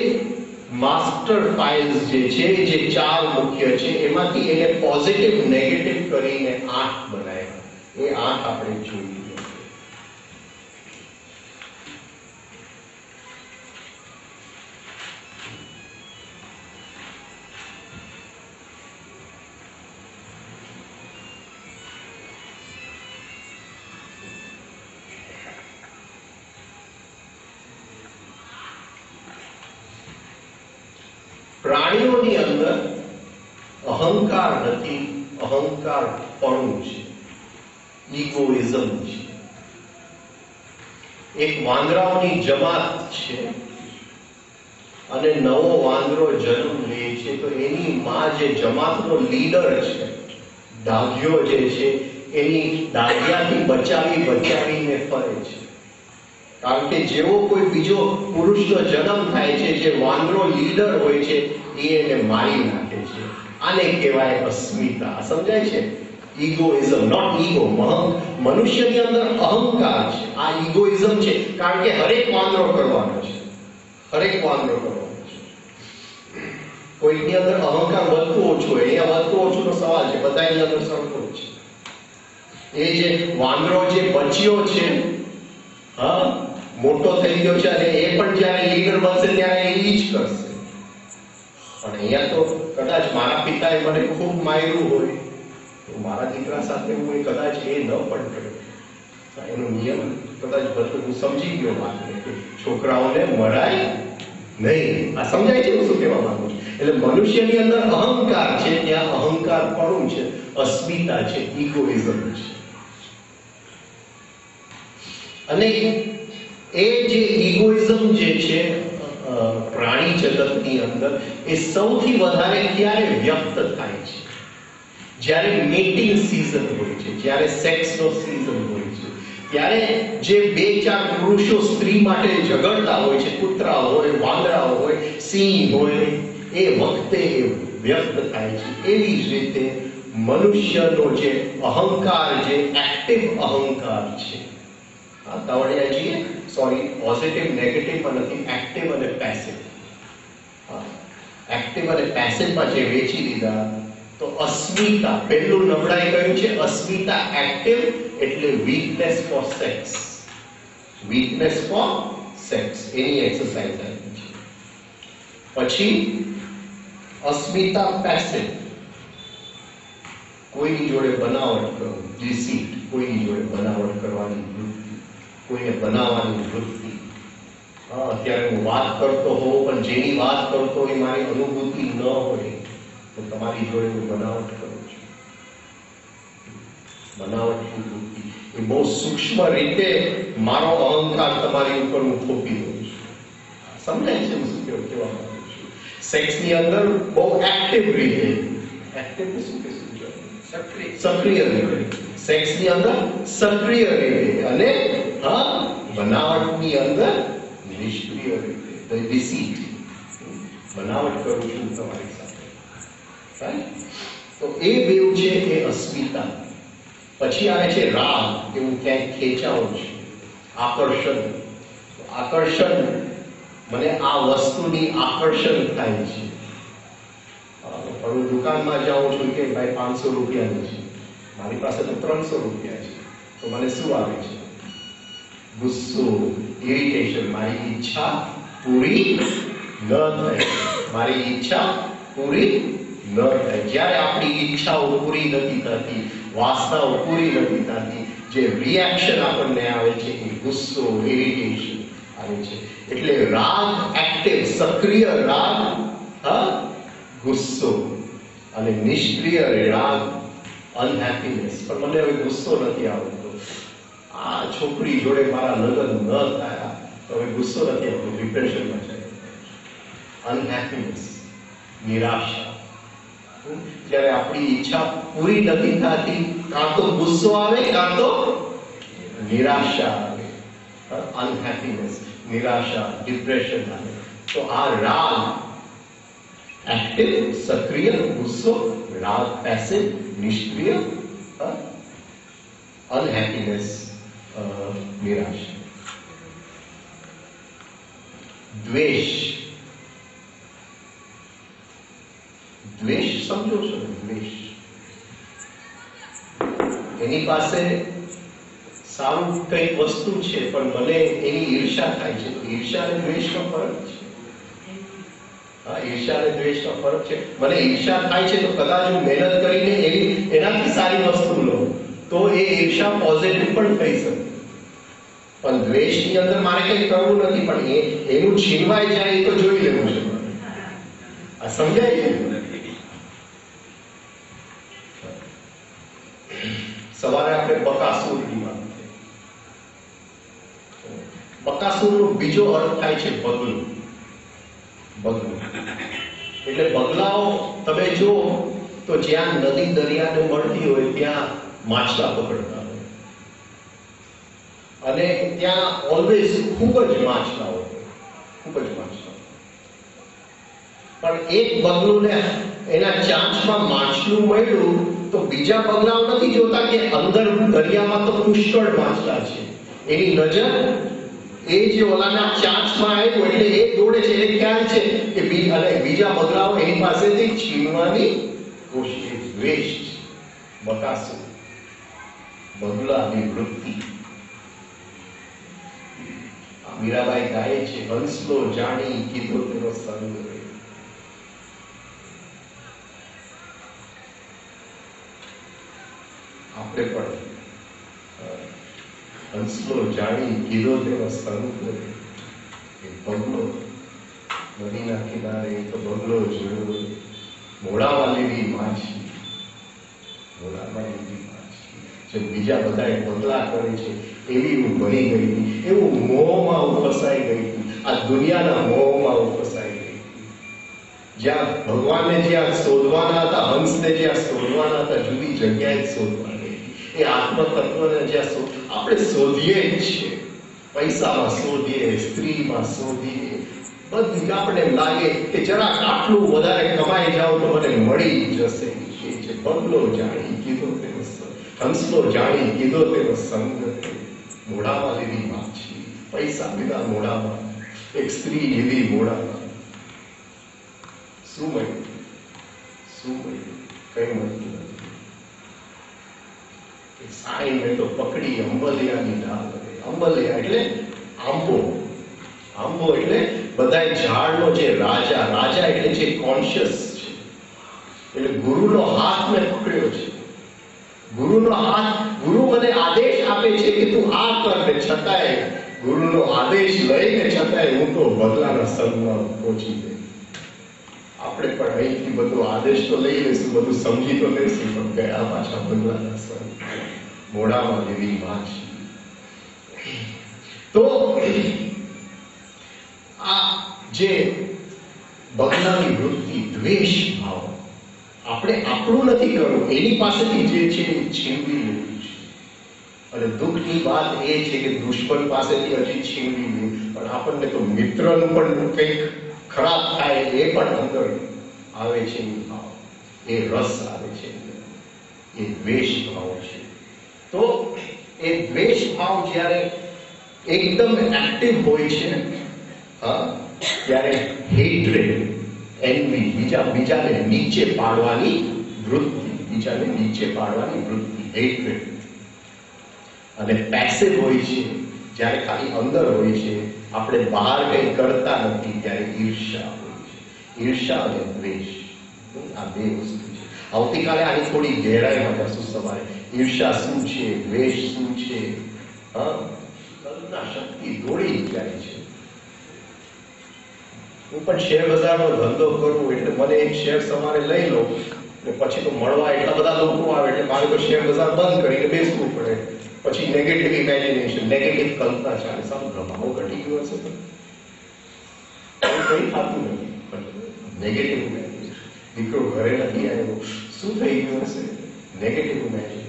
માસ્ટર ફાઇલ્સ જે છે, જે 4 મુખ્ય છે, એમાંથી એને પોઝિટિવ નેગેટિવ કરીને 8 બનાવ્યા. એ 8 આપણે જોઈએ. પ્રાણીઓની અંદર અહંકાર નથી, અહંકાર પણ છે, ઇગોઇઝમ છે. એક વાંદરાઓની જમાત છે અને નવો વાંદરો જન્મ લે છે તો એની માં જે જમાતનો લીડર છે, ડાઘ્યો જે છે, એની ડાઘિયાથી બચાવીને ફરે છે. કારણ કે જેવો કોઈ બીજો પુરુષનો જન્મ થાય છે, જે વાંદરો લીડર હોય છે, એ એને મારી નાખે છે. આને કહેવાય અસ્મિતા. સમજાય છે? Egoism, not ego. મનુષ્યની અંદર અહંકાર છે, આ ઇગોઇઝમ છે. કારણ કે હરેક વાંદરો કરવાનો છે, હરેક વાંદરો કરવાનો છે. કોઈની અંદર અહંકાર વધતું ઓછું હોય, અહીંયા વધતું ઓછુંનો સવાલ છે, બધાની અંદર સરખો છે. એ જે વાંદરો જે બચ્યો છે, મોટો થઈ ગયો છે અને એ પણ જ્યારે લીડર બનશે ત્યારે એ જ કરશે. પણ અહીંયા તો કદાચ મારા પિતાએ મને ખૂબ માર્યું હોય તો મારા દીકરા સાથે હું કદાચ એ ન પણ કર્યો. એનો નિયમ કદાચ હું સમજી ગયો વાતને કે છોકરાઓને મરાય નહીં. આ સમજાય છે હું શું કહેવા માંગુ છું? એટલે મનુષ્યની અંદર અહંકાર છે, ત્યાં અહંકાર પણ છે, અસ્મિતા છે, ઇગોઇઝમ છે. અને એ જે ઇગોઇઝમ જે છે પ્રાણી જગતની અંદર એ સૌથી વધારે ક્યારે વ્યક્ત થાય છે? જ્યારે મેટિંગ સિઝન હોય છે, જ્યારે સેક્સનો સિઝન હોય છે, ત્યારે જે બે ચાર પુરુષો સ્ત્રી માટે ઝઘડતા હોય છે, કૂતરા હોય, વાંદરા હોય, સિંહ હોય, એ વખતે એ વ્યક્ત થાય છે. એવી જ રીતે મનુષ્યનો જે અહંકાર, જે એક્ટિવ અહંકાર છે, તાવડિયાજીએ સોરી પોઝિટિવ નેગેટિવ પણ નથી, એક્ટિવ અને પેસિવ. એક્ટિવ અને પેસિવમાં જે વેચી દીધા તો અસ્મિતા, પહેલું નબળાઈ કયું છે? અસ્મિતા એક્ટિવ એટલે weakness for sex. Weakness for sex એની એક્સરસાઇઝ આવી છે. પછી અસ્મિતા પેસિવ, કોઈની જોડે બનાવટ કરો, ડિસીટ, કોઈની જોડે બનાવટ કરવાની વૃત્તિ, કોઈને બનાવવાની વૃત્તિ. અત્યારે હું વાત કરતો હોઉં પણ જેની વાત કરતો હોય મારી અનુભૂતિ ન હોય તો તમારી જોડે હું બનાવટ કરું છું. બનાવટની વૃત્તિ એ બહુ સૂક્ષ્મ રીતે મારો અહંકાર તમારી ઉપર હું થોપી દઉં છું. સમજાય છે હું શું કહેવા માંગુ છું? સેક્સની અંદર બહુ એક્ટિવ રીતે, એક્ટિવ શું કહેશું? સક્રિય રીતે. સેક્સની અંદર સક્રિય રીતે અને બનાવટની અંદર નિષ્ક્રિય રીતે, ડિસીટ. બનાવટ કરું છું તમારી સાથે. તો એ બેવ છે એ અસ્મિતા. પછી આવે છે રાગ, કે હું ક્યાંક ખેંચાઉં છું, આકર્ષણ. આકર્ષણ, મને આ વસ્તુની આકર્ષણ થાય છે. પણ હું દુકાનમાં જાઉં છું કે ભાઈ 500 રૂપિયાની છે, મારી પાસે તો 300 રૂપિયા છે, તો મને શું આવે છે? ગુસ્સો, ઇરિટેશન. મારી ઈચ્છા પૂરી ન થાય, મારી ઈચ્છા પૂરી ન થાય. જ્યારે આપણી ઈચ્છાઓ પૂરી નથી થતી, વાસનાઓ પૂરી નથી થતી, જે રિએક્શન આપણને આવે છે એ ગુસ્સો, ઇરિટેશન આવે છે. એટલે રાગ એક્ટિવ, સક્રિય રાગ ગુસ્સો, અને નિષ્ક્રિય રાગ અનહેપીનેસ. પણ મને હવે ગુસ્સો નથી આવતો, આ છોકરી જોડે મારા લગ્ન ન થયા તો હવે ગુસ્સો નથી આવતો, ડિપ્રેશનમાં જાય. અનહેપીનેસ, નિરાશા. જ્યારે આપણી ઈચ્છા પૂરી નથી થતી, કાં તો ગુસ્સો આવે કાં તો નિરાશા આવે. અનહેપીનેસ, નિરાશા, ડિપ્રેશન આવે. તો આ રાગ એક્ટિવ, સક્રિય, ગુસ્સો, રાગ પેસિવ, નિષ્ક્રિય, અનહેપીનેસ, નિરાશા. દ્વેષ. દ્વેષ સમજો છો ને? દ્વેષ, એની પાસે સારું કઈ વસ્તુ છે પણ મને એની ઈર્ષા થાય છે. તો ઈર્ષા અને દ્વેષનો ફરક છે. ઈર્ષા અને દ્વેષનો ફરક છે. મને ઈર્ષા થાય છે તો કદાચ હું મહેનત કરીને એનાથી સારી વસ્તુ લઉં તો એ ઈર્ષા પોઝિટિવ પણ થઈ શકે. પણ દ્વેષની અંદર મારે કંઈ કરવું નથી, પણ એનું છીનવાઈ જાય એ તો જોઈ લેવું છે. આ સમજાય છે? સવારે આપણે બકાસુરની વાત થઈ. બકાસુરનો બીજો અર્થ થાય છે બગલું. બગલું એટલે બગલાઓ તમે જો તો જ્યાં નદી દરિયાને મળતી હોય ત્યાં માછલા પકડતા હોય, અને ત્યાં ઓલવેઝ ખૂબ જ માછલા હોય, ખૂબ જ માછલા. પણ એક બગલુને એના ચાંચમાં માછલું મળ્યું તો બીજા બગલાઓ નથી જોતા કે અંદર દરિયામાં તો પુષ્કળ માછલા છે. એની નજર એ જે ઓલાના ચાંચમાં આવ્યું એટલે એ દોડે છે. એ ખ્યાલ છે કે બીજા બગલાઓ એની પાસેથી છીનવાની કોશિશ. દ્વેષ, બકાસુર, બગલાની વૃત્તિ. મીરાબાઈ ગાય છે, હંસલો જાણી કીધો તેનો સંગ રે. જાણી કીધો તેનો સંગ એ બંગલો નદીના કિનારે તો બંગલો જોયો મોડામાં લીધી માછી મોડામાં લીધી માછી જે બીજા બધાએ બંગલા કરે છે એવી હું બની ગઈ હતી એવું મોહમાં હું ફસાઈ ગઈ હતી આ દુનિયાના મોહમાં હું ફસાઈ ગઈ હતી જ્યાં ભગવાનને જ્યાં શોધવાના હતા હંસને જ્યાં શોધવાના હતા જુદી જગ્યાએ શોધવાની એ આત્મતત્વને જ્યાં આપણે શોધીએ જ છીએ પૈસામાં શોધીએ સ્ત્રીમાં શોધીએ બધી આપણને એમ લાગે કે જરાક આટલું વધારે કમાઈ જાવ તો મને મળી જશે એ જે બંગલો જાણી કીધો તેનો હંસલો જાણી કીધો તેનો સંગ મોઢામાં લીધી માછી પૈસા લીધા મોઢામાં એક સ્ત્રી લીધી મોઢામાં શું મળ્યું કઈ મળતું નથી સાઈ મેં તો પકડી અંબલિયાની ડાળ અંબલિયા એટલે આંબો એટલે બધા ઝાડનો જે રાજા એટલે જે કોન્શિયસ છે એટલે ગુરુનો હાથ મેં પકડ્યો છે ગુરુનો હાથ ગુરુ મને આદેશ આપે છે કે તું આ કર ને છતાંય ગુરુનો આદેશ લઈને છતાંય હું તો બદલાના સંગમાં પહોંચી ગઈ આપણે પણ અહીંથી બધો આદેશ તો લઈ લઈશું બધું સમજી તો લઈશું પણ ગયા પાછા બદલાના સંગ મોઢામાં લીધી માછી તો આ જે બગલાની વૃત્તિ દ્વેષ ભાવ આપણે આપણું નથી કરવું એની પાસેથી જે છે એ છીનવી લેવું છે અને દુઃખની વાત એ છે કે દુશ્મન પાસેથી હજી છીનવી લેવું પણ આપણને તો મિત્રનું પણ કંઈક ખરાબ થાય એ પણ અંદર આવે છે એ ભાવ એ રસ આવે છે એ દ્વેષ ભાવ છે તો એ દ્વેષ ભાવ જ્યારે એકદમ એક્ટિવ હોય છે ત્યારે હેટ્રેડ એન્વી બીજાને નીચે પાડવાની વૃત્તિ હેટ્રેડ અને પેસિવ હોય છે જ્યારે ખાલી અંદર હોય છે આપણે બહાર કંઈ કરતા નથી ત્યારે ઈર્ષા હોય છે ઈર્ષા અને દ્વેષ આ બે વસ્તુ છે આવતીકાલે આની થોડી ગહેરાઈમાં જશું સવારે ઈર્ષા શું છે દ્વેષ શું છે શક્તિ દોડી જાય છે હું પણ શેર બજારનો ધંધો કરું એટલે મને એક શેર સવારે લઈ લો અને પછી તો મળવા એટલા બધા લોકો આવે એટલે મારે તો શેર બજાર બંધ કરીને બેસવું પડે પછી નેગેટિવ ઇમેજિનેશન નેગેટિવ કલ્પના ચાલે સાવ પ્રભાવ ઘટી ગયો હશે તો કંઈ થતું નથી નેગેટિવ ઇમેજિનેશન દીકરો ઘરે નથી આવ્યો શું થઈ ગયું હશે નેગેટિવ ઇમેજિનેશન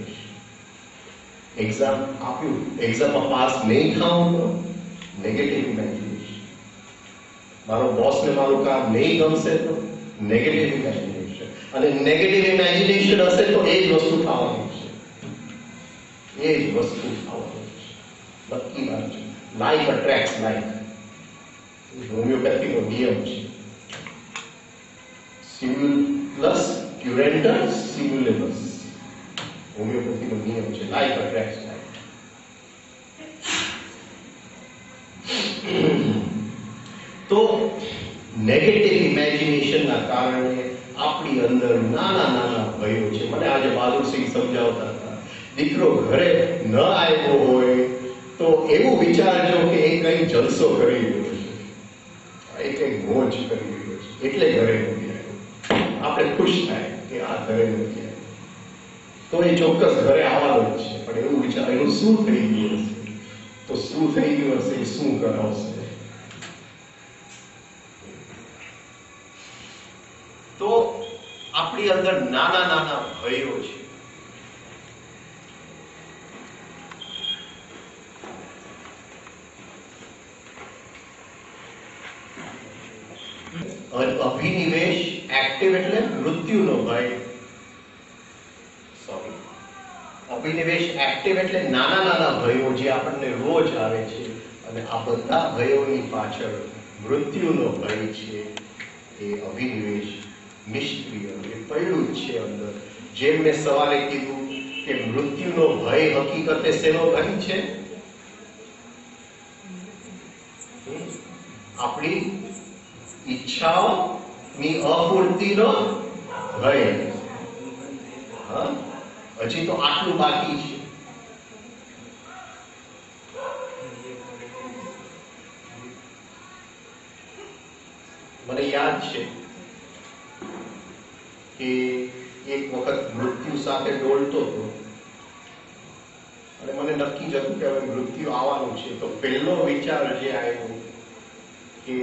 એક્ઝામ આપ્યું એક્ઝામમાં પાસ નહીં થાઉં તો નેગેટિવ ઇમેજિનેશન મારો બોસને મારું કામ નહીં ગમશે તો નેગેટિવ ઇમેજિનેશન અને નેગેટિવ ઇમેજિનેશન હશે તો એ જ વસ્તુ થવાની છે નક્કી વાત છે લાઈક અટ્રેક્ટ લાઈક હોમિયોપેથીનો નિયમ છે સિમ્યુલસ ક્યુરેન્ટર સિમ્યુલેબસ હોમિયોપેથીનો નિયમ છે લાઈક અટ્રેક્ટ લાઈક તો નેગેટિવ ઇમેજિનેશનના કારણે આપણી અંદર નાના ભયો છે મને આજે બહાદુરસિંહ સમજાવતા હતા દીકરો ઘરે ન આવ્યો હોય તો એવું વિચારજો કે એ કંઈ જલસો કરી રહ્યો છે એ કંઈક મોજ કરી રહ્યો છે એટલે ઘરે નથી આવ્યો આપણે ખુશ થાય કે આ ઘરે નથી આવ્યો તો એ ચોક્કસ ઘરે આવવાનો જ છે પણ એવું વિચાર એનું શું થઈ ગયું હશે તો શું થઈ ગયું હશે એ શું કરાવશે તો આપણી અંદર નાના ભયો છે અભિનિવેશ એક્ટિવ એટલે મૃત્યુનો ભય અભિનિવેશ એક્ટિવ એટલે નાના ભયો જે આપણને રોજ આવે છે અને આ બધા ભયોની પાછળ મૃત્યુનો ભય છે એ અભિનિવેશ નિષ્ક્રિય એ પડ્યું જ છે અંદર જેમ મેં સવારે કીધું કે મૃત્યુનો ભય હકીકતે શેનો ભય છે આપણી ઈચ્છાઓની અપૂર્તિનો ભય હજી તો આટલું બાકી છે મને યાદ છે કે એક વખત મૃત્યુ સાથે દોડતો હતો અને મને નક્કી જ હતું કે હવે મૃત્યુ આવવાનું છે. તો પહેલો વિચાર જે આવ્યો કે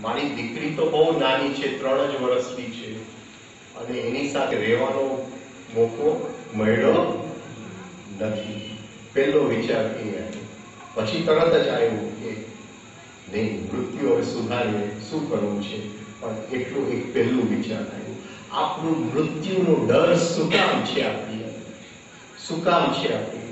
મારી દીકરી તો બહુ નાની છે, 3 જ વર્ષની છે અને એની સાથે રહેવાનો મોકો મળ્યો નથી. પહેલો વિચાર એ આવ્યો. પછી તરત જ આવ્યું કે નહીં, મૃત્યુ હવે સુધારીને શું કરવું છે. પણ એટલું એક પહેલું વિચાર આવ્યું, આપણું મૃત્યુનો ડર શું કામ છે? શું કામ છે? આપણી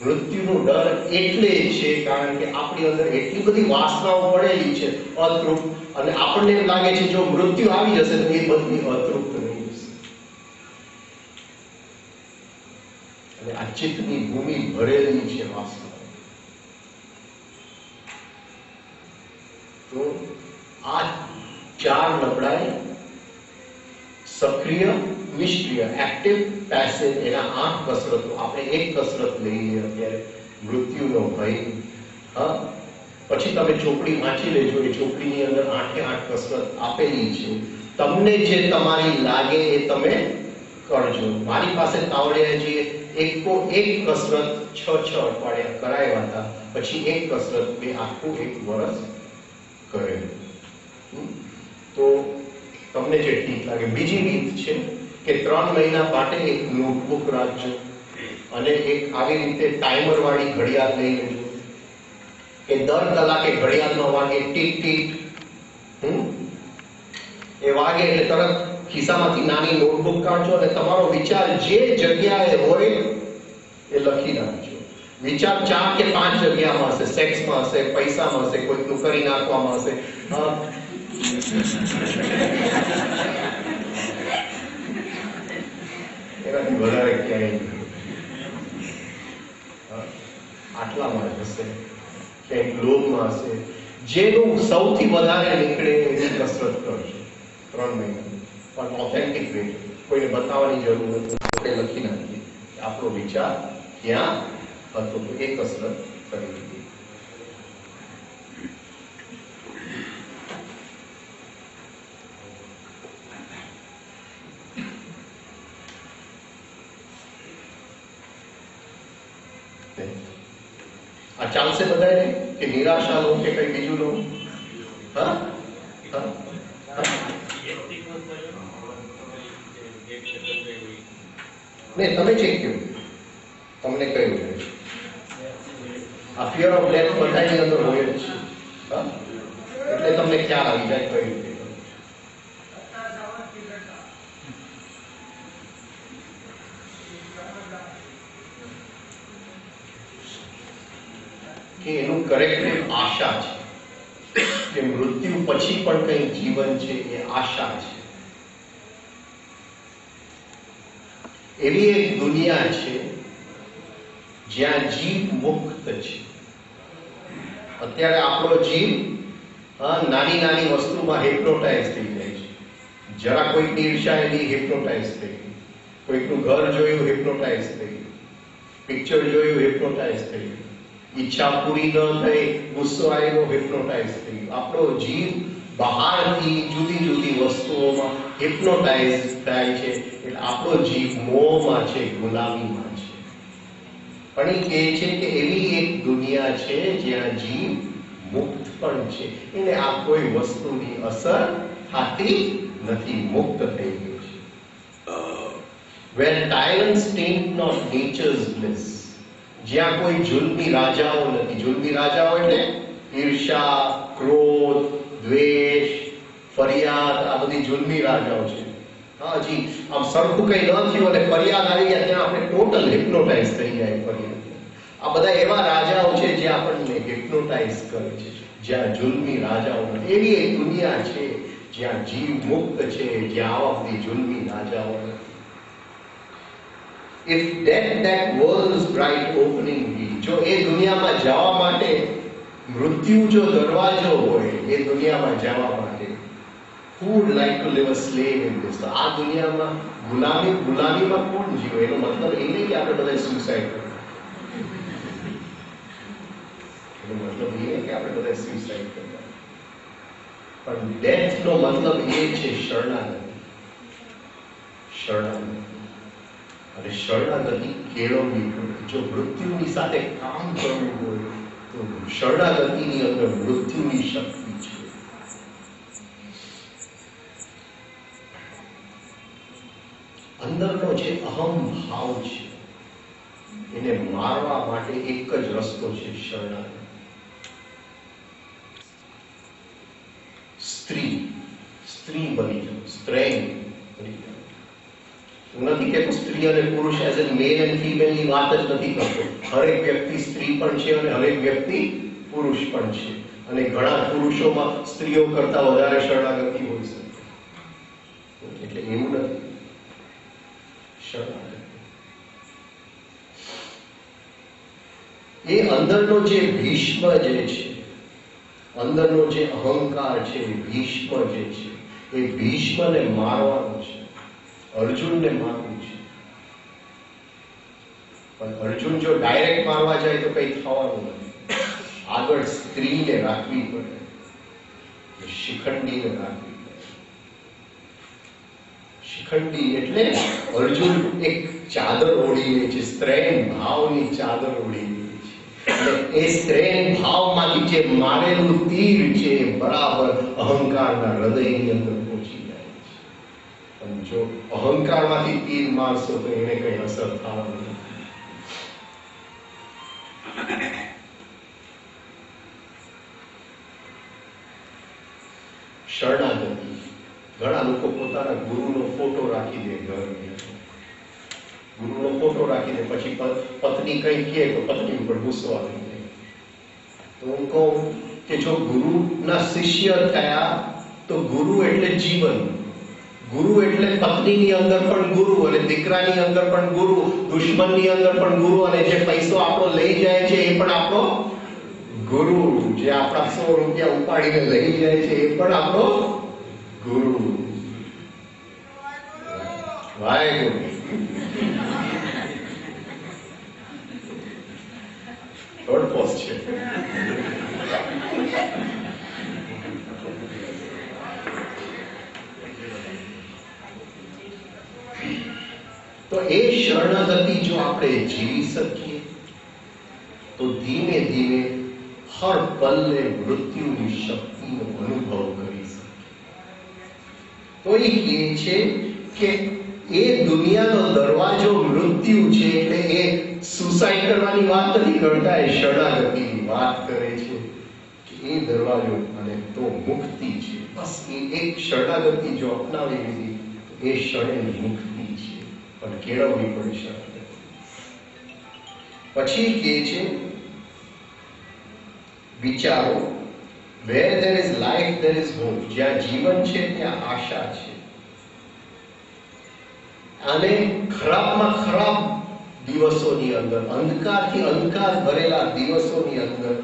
મૃત્યુનો ડર એટલે છે કારણ કે આપણી અંદર એટલી બધી વાસનાઓ પડેલી છે અતૃપ્ત, અને આપણને એમ લાગે છે જો મૃત્યુ આવી જશે તો એ બધી અતૃપ્ત રહી જશે. અને આ ચિત્તની ભૂમિ ભરેલી છે વાસના. તો આ 4 નબળાઈ, સક્રિય, નિષ્ક્રિય, એક્ટિવ, પેસિવ, એના 8 કસરતો. આપણે એક કસરત લઈએ અત્યારે, મૃત્યુનો ભય. હા, પછી તમે ચોપડી વાંચી લેજો, એ ચોપડીની અંદર 8 કસરત આપેલી છે. તમને જે તમારી લાગે એ તમે કરજો. મારી પાસે તાવડિયાજીએ એક કસરત 6 અઠવાડિયા કરાવ્યા હતા, પછી એક કસરત મેં આખું 1 વર્ષ કરેલું. તો તમને જે ઠીક લાગે. બીજી રીત છે કે 3 મહિના માટે એક નોટબુક રાખજો અને એક આવી રીતે ટાઈમર વાળી ઘડિયાળ લઈ લેજો કે દર કલાકે ઘડિયાળનો વાગે ટીક ટીક, એ વાગે એટલે તરત ખિસ્સામાંથી નાની નોટબુક કાઢજો અને તમારો વિચાર જે જગ્યાએ હોય એ લખી નાખજો. વિચાર 4 કે 5 જગ્યામાં હશે. સેક્સમાં હશે, પૈસામાં હશે, કોઈકનું કરી નાખવામાં હશે, એનાથી વધારે ક્યાંય આટલામાં જ હશે, ક્યાંક લોભમાં હશે. જેનું સૌથી વધારે નીકળે એની કસરત કરજો 3 મહિના, પણ ઓથેન્ટિક વેટ. કોઈને બતાવવાની જરૂર નથી, લખી નાખીએ આપણો વિચાર ક્યાં હતો, તો એ કસરત કરી દીધી. આ ચાલશે બધાને કે નિરાશા લો કે કઈ બીજું લો? હા, નહીં, તમે ચેક કર્યું, તમને કયું છે? આ ફિયર ઓફ ડેથ બધાની અંદર હોય જ છે. હા, એટલે તમને ખ્યાલ આવી જાય કઈ રીતે. કે એનું કરેક્ટ આશા છે કે મૃત્યુ પછી પણ કંઈ જીવન છે, એ આશા છે. એવી એક દુનિયા છે જ્યાં જીવ મુક્ત છે. અત્યારે આપણો જીવ નાની નાની વસ્તુમાં હિપ્નોટાઇઝ થઈ જાય છે. જરા કોઈકની ઈર્ષા એની હિપ્નોટાઇઝ થઈ ગઈ, કોઈકનું ઘર જોયું હિપ્નોટાઇઝ થઈ ગયું, પિક્ચર જોયું હિપ્નોટાઇઝ થઈ ગયું, ઈચ્છા પૂરી ન થઈ ગુસ્સો આવ્યો હિપ્નોટાઇઝ થઈ ગયો. આપણો જીવ બહારથી જુદી જુદી વસ્તુઓમાં હિપ્નોટાઇઝ થાય છે. એટલે આપણો જીવ મોહમાં છે, ગુલામીમાં છે. પણ એ કહે છે કે એવી એક દુનિયા છે જ્યાં જીવ મુક્ત પણ છે, એને આ કોઈ વસ્તુની અસર થતી નથી, મુક્ત થઈ ગયું છે. Where tyrants taint not nature's bliss, જ્યાં કોઈ જુલ્મી રાજાઓ નથી. જુલ્મી રાજાઓ એટલે ઈર્ષા, ક્રોધ, દ્વેષ, ફરિયાદ, આ બધી જુલ્મી રાજાઓ છે. હા, હજી આમ સરખું કઈ ન થયું અને ફરિયાદ આવી ગયા ત્યાં આપણે ટોટલ હિપ્નોટાઇઝ થઈ જાય. ફરિયાદ, આ બધા એવા રાજાઓ છે જે આપણને હિપ્નોટાઇઝ કરે છે, જ્યાં જુલ્મી રાજાઓ નથી. એવી એક દુનિયા છે જ્યાં જીવ મુક્ત છે, જ્યાં આવા બધી જુલ્મી રાજાઓ નથી. If that world's bright opening be, જો એ દુનિયામાં જવા માટે મૃત્યુ જો દરવાજો હોય, એ દુનિયામાં જવા માટે, who would like to live a slave in this? આ દુનિયામાં ગુલામીમાં કોણ જીવે? એનો મતલબ એ નહીં કે આપણે બધા સુસાઇડ કરીએ. એનો મતલબ એ કે આપણે બધા સુસાઇડ કરતા, પણ ડેથ નો મતલબ એ છે શરણાગતિ. શરણાગતિ અને શરણાગતિ કેળવવી પડે. જો મૃત્યુની સાથે કામ કરવું હોય તો શરણાગતિની અંદર મૃત્યુની શક્તિ છે. અંદરનો જે અહમ ભાવ છે એને મારવા માટે એક જ રસ્તો છે શરણાગતિ. સ્ત્રી બની જાઓ, સ્ત્રી બની જાઓ. હું નથી કહેતો સ્ત્રી અને પુરુષ as an mail and female ની વાત જ નથી કરતો. હરેક વ્યક્તિ સ્ત્રી પણ છે અને હરેક વ્યક્તિ પુરુષ પણ છે. અને ઘણા પુરુષોમાં સ્ત્રીઓ કરતા વધારે શરણાગતિ હોય છે. એટલે એવું નથી. શરણાગતિ એ અંદરનો જે ભીષ્મ જે છે, અંદરનો જે અહંકાર છે, ભીષ્મ જે છે, એ ભીષ્મને મારવાનું છે. અર્જુનને મારવું છે. પણ અર્જુન જો ડાયરેક્ટ મારવા જાય તો કઈ થવાનું નથી. આગળ સ્ત્રીને રાખવી પડે, શિખંડીને રાખવી પડે. શિખંડી એટલે અર્જુન એક ચાદર ઓઢી લે છે, સ્ત્રેન ભાવની ચાદર ઓઢી લે છે. અને એ સ્ત્રેન ભાવમાંથી જે મારેલું તીર છે બરાબર અહંકારના હૃદયની અંદર પહોંચી જાય છે. પણ જો અહંકારમાંથી તીર મારશો તો એને કઈ અસર થવાની નથી. શરણાગતિ. ઘણા લોકો પોતાના ગુરુનો ફોટો રાખી દે ઘરની અંદર. ગુરુનો ફોટો રાખી દે, પછી પત્ની કઈ કહે તો પત્ની ઉપર ગુસ્સો આવી જાય. તો હું કહું કે જો ગુરુના શિષ્ય થયા તો ગુરુ એટલે જીવન. ગુરુ એટલે પત્નીની અંદર પણ ગુરુ, અને દીકરાની અંદર પણ ગુરુ, દુશ્મનની અંદર પણ ગુરુ, અને જે પૈસો આપણો લઈ જાય છે એ પણ આપણો ગુરુ. જે આપણા 100 રૂપિયા ઉપાડીને લઈ જાય છે એ પણ આપણો ગુરુ. વાહેગુરુ. થર્ડ પોસ્ટ છે. તો એ શરણાગતિ જો આપણે જીવી શકીએ તો ધીમે ધીમે હર પલ્લે મૃત્યુની શક્તિનો અનુભવ કરી શકીએ. તો એ કહે છે કે એ દુનિયાનો દરવાજો મૃત્યુ છે. એટલે એ સુસાઇડ કરવાની વાત નથી કરતા, એ શરણાગતિની વાત કરે છે કે એ દરવાજો અને તો મુક્તિ છે. બસ એ એક શરણાગતિ જો અપનાવી લીધી તો એ ક્ષણે મુક્તિ છે. પણ કેળવવી પડે શરણાગતિ. પછી કહે છે વિચારો, where there is life there is hope. જ્યાં જીવન છે ત્યાં આશા છે. અને ખરાબમાં ખરાબ દિવસોની અંદર, અંધકારથી અંધકાર ભરેલા દિવસોની અંદર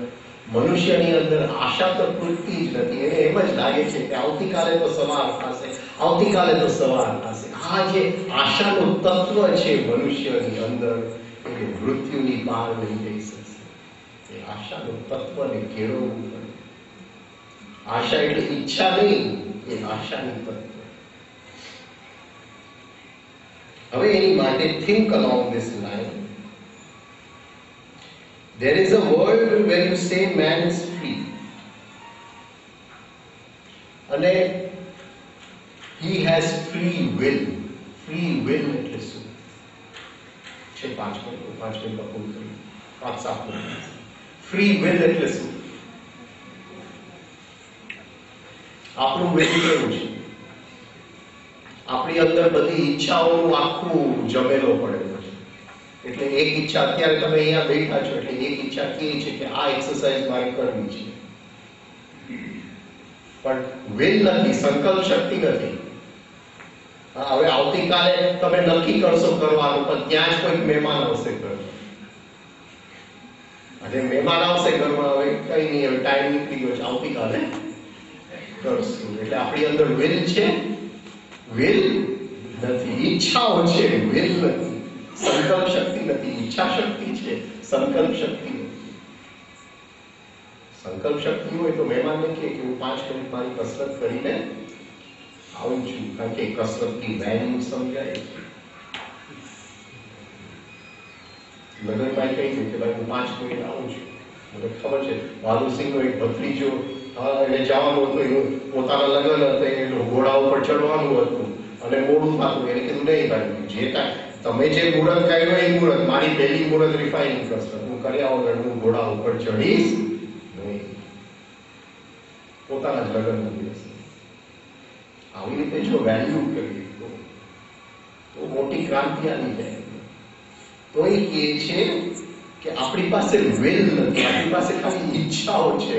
મનુષ્યની અંદર આશા તો તૂટતી જ નથી. એને એમ જ લાગે છે કે આવતીકાલે તો સવાર થશે, આવતીકાલે તો સવાર થશે. આ જે આશાનું તત્વ છે મનુષ્યની અંદર એ મૃત્યુની પાર નહીં જઈ શકશે. એ આશાનું તત્વને કેળવવું પડે. આશા એટલે ઈચ્છા નહીં, એ આશાની તત્વ. હવે એની માટે think along this line. There is a world where you say man is free. અને he has free will. Free will એટલે શું છે? 5 મિનિટ પૂરું કર્યું. 5-7 મિનિટ. Free will એટલે શું? આપણું will કેવું છે? આપણી અંદર બધી ઈચ્છાઓનું આખું જમેલો પડેલો છે. એટલે એક ઈચ્છા, અત્યારે તમે અહીંયા બેઠા છો એટલે એક ઈચ્છા કે છે કે આ એક્સરસાઇઝ મારે કરવી છે. પણ will નથી, સંકલ્પ શક્તિ નથી. હવે આવતીકાલે તમે નક્કી કરશો કરવાનું, પણ ત્યાં જ કોઈક મહેમાન આવશે ઘરમાં. અને મહેમાન આવશે ઘરમાં, હવે કઈ નહીં, હવે ટાઈમ નીકળી ગયો છે, આવતીકાલે કરશું. એટલે આપણી અંદર will છે, will નથી. ઈચ્છાઓ છે, will નથી. સંકલ્પ શક્તિ નથી. ઈચ્છા શક્તિ છે, સંકલ્પ શક્તિ નથી. સંકલ્પ શક્તિ હોય તો મહેમાનને કહે કે હું 5 મિનિટ મારી કસરત કરીને આવું છું, કારણ કે કસરતની વેલ્યુ સમજાય. લગ્નમાં કહી દઉં કે ભાઈ હું 5 મિનિટ આવું છું. મને ખબર છે વાલુસિંહનો એક ભત્રીજો એને જવાનું હતું, એનું પોતાના લગ્ન હતા, એનું ઘોડા ઉપર ચડવાનું હતું અને મોડું થતું. એને કીધું નહીં ભાઈ, જે કાંઈ તમે જે મુહૂર્ત કાઢ્યો એ મુહૂર્ત, મારી પહેલી મુહૂર્ત રિફાઇનિંગ કરશે, હું કર્યા વગર હું ઘોડા ઉપર ચડીશ નહીં. પોતાના જ લગ્ન દિવસ આવી રીતે જો વેલ્યુ કરીએ તો મોટી ક્રાંતિ આવી જાય. તો એ કહે છે કે આપણી પાસે વેલ નથી, આપણી પાસે ખાલી ઈચ્છાઓ છે,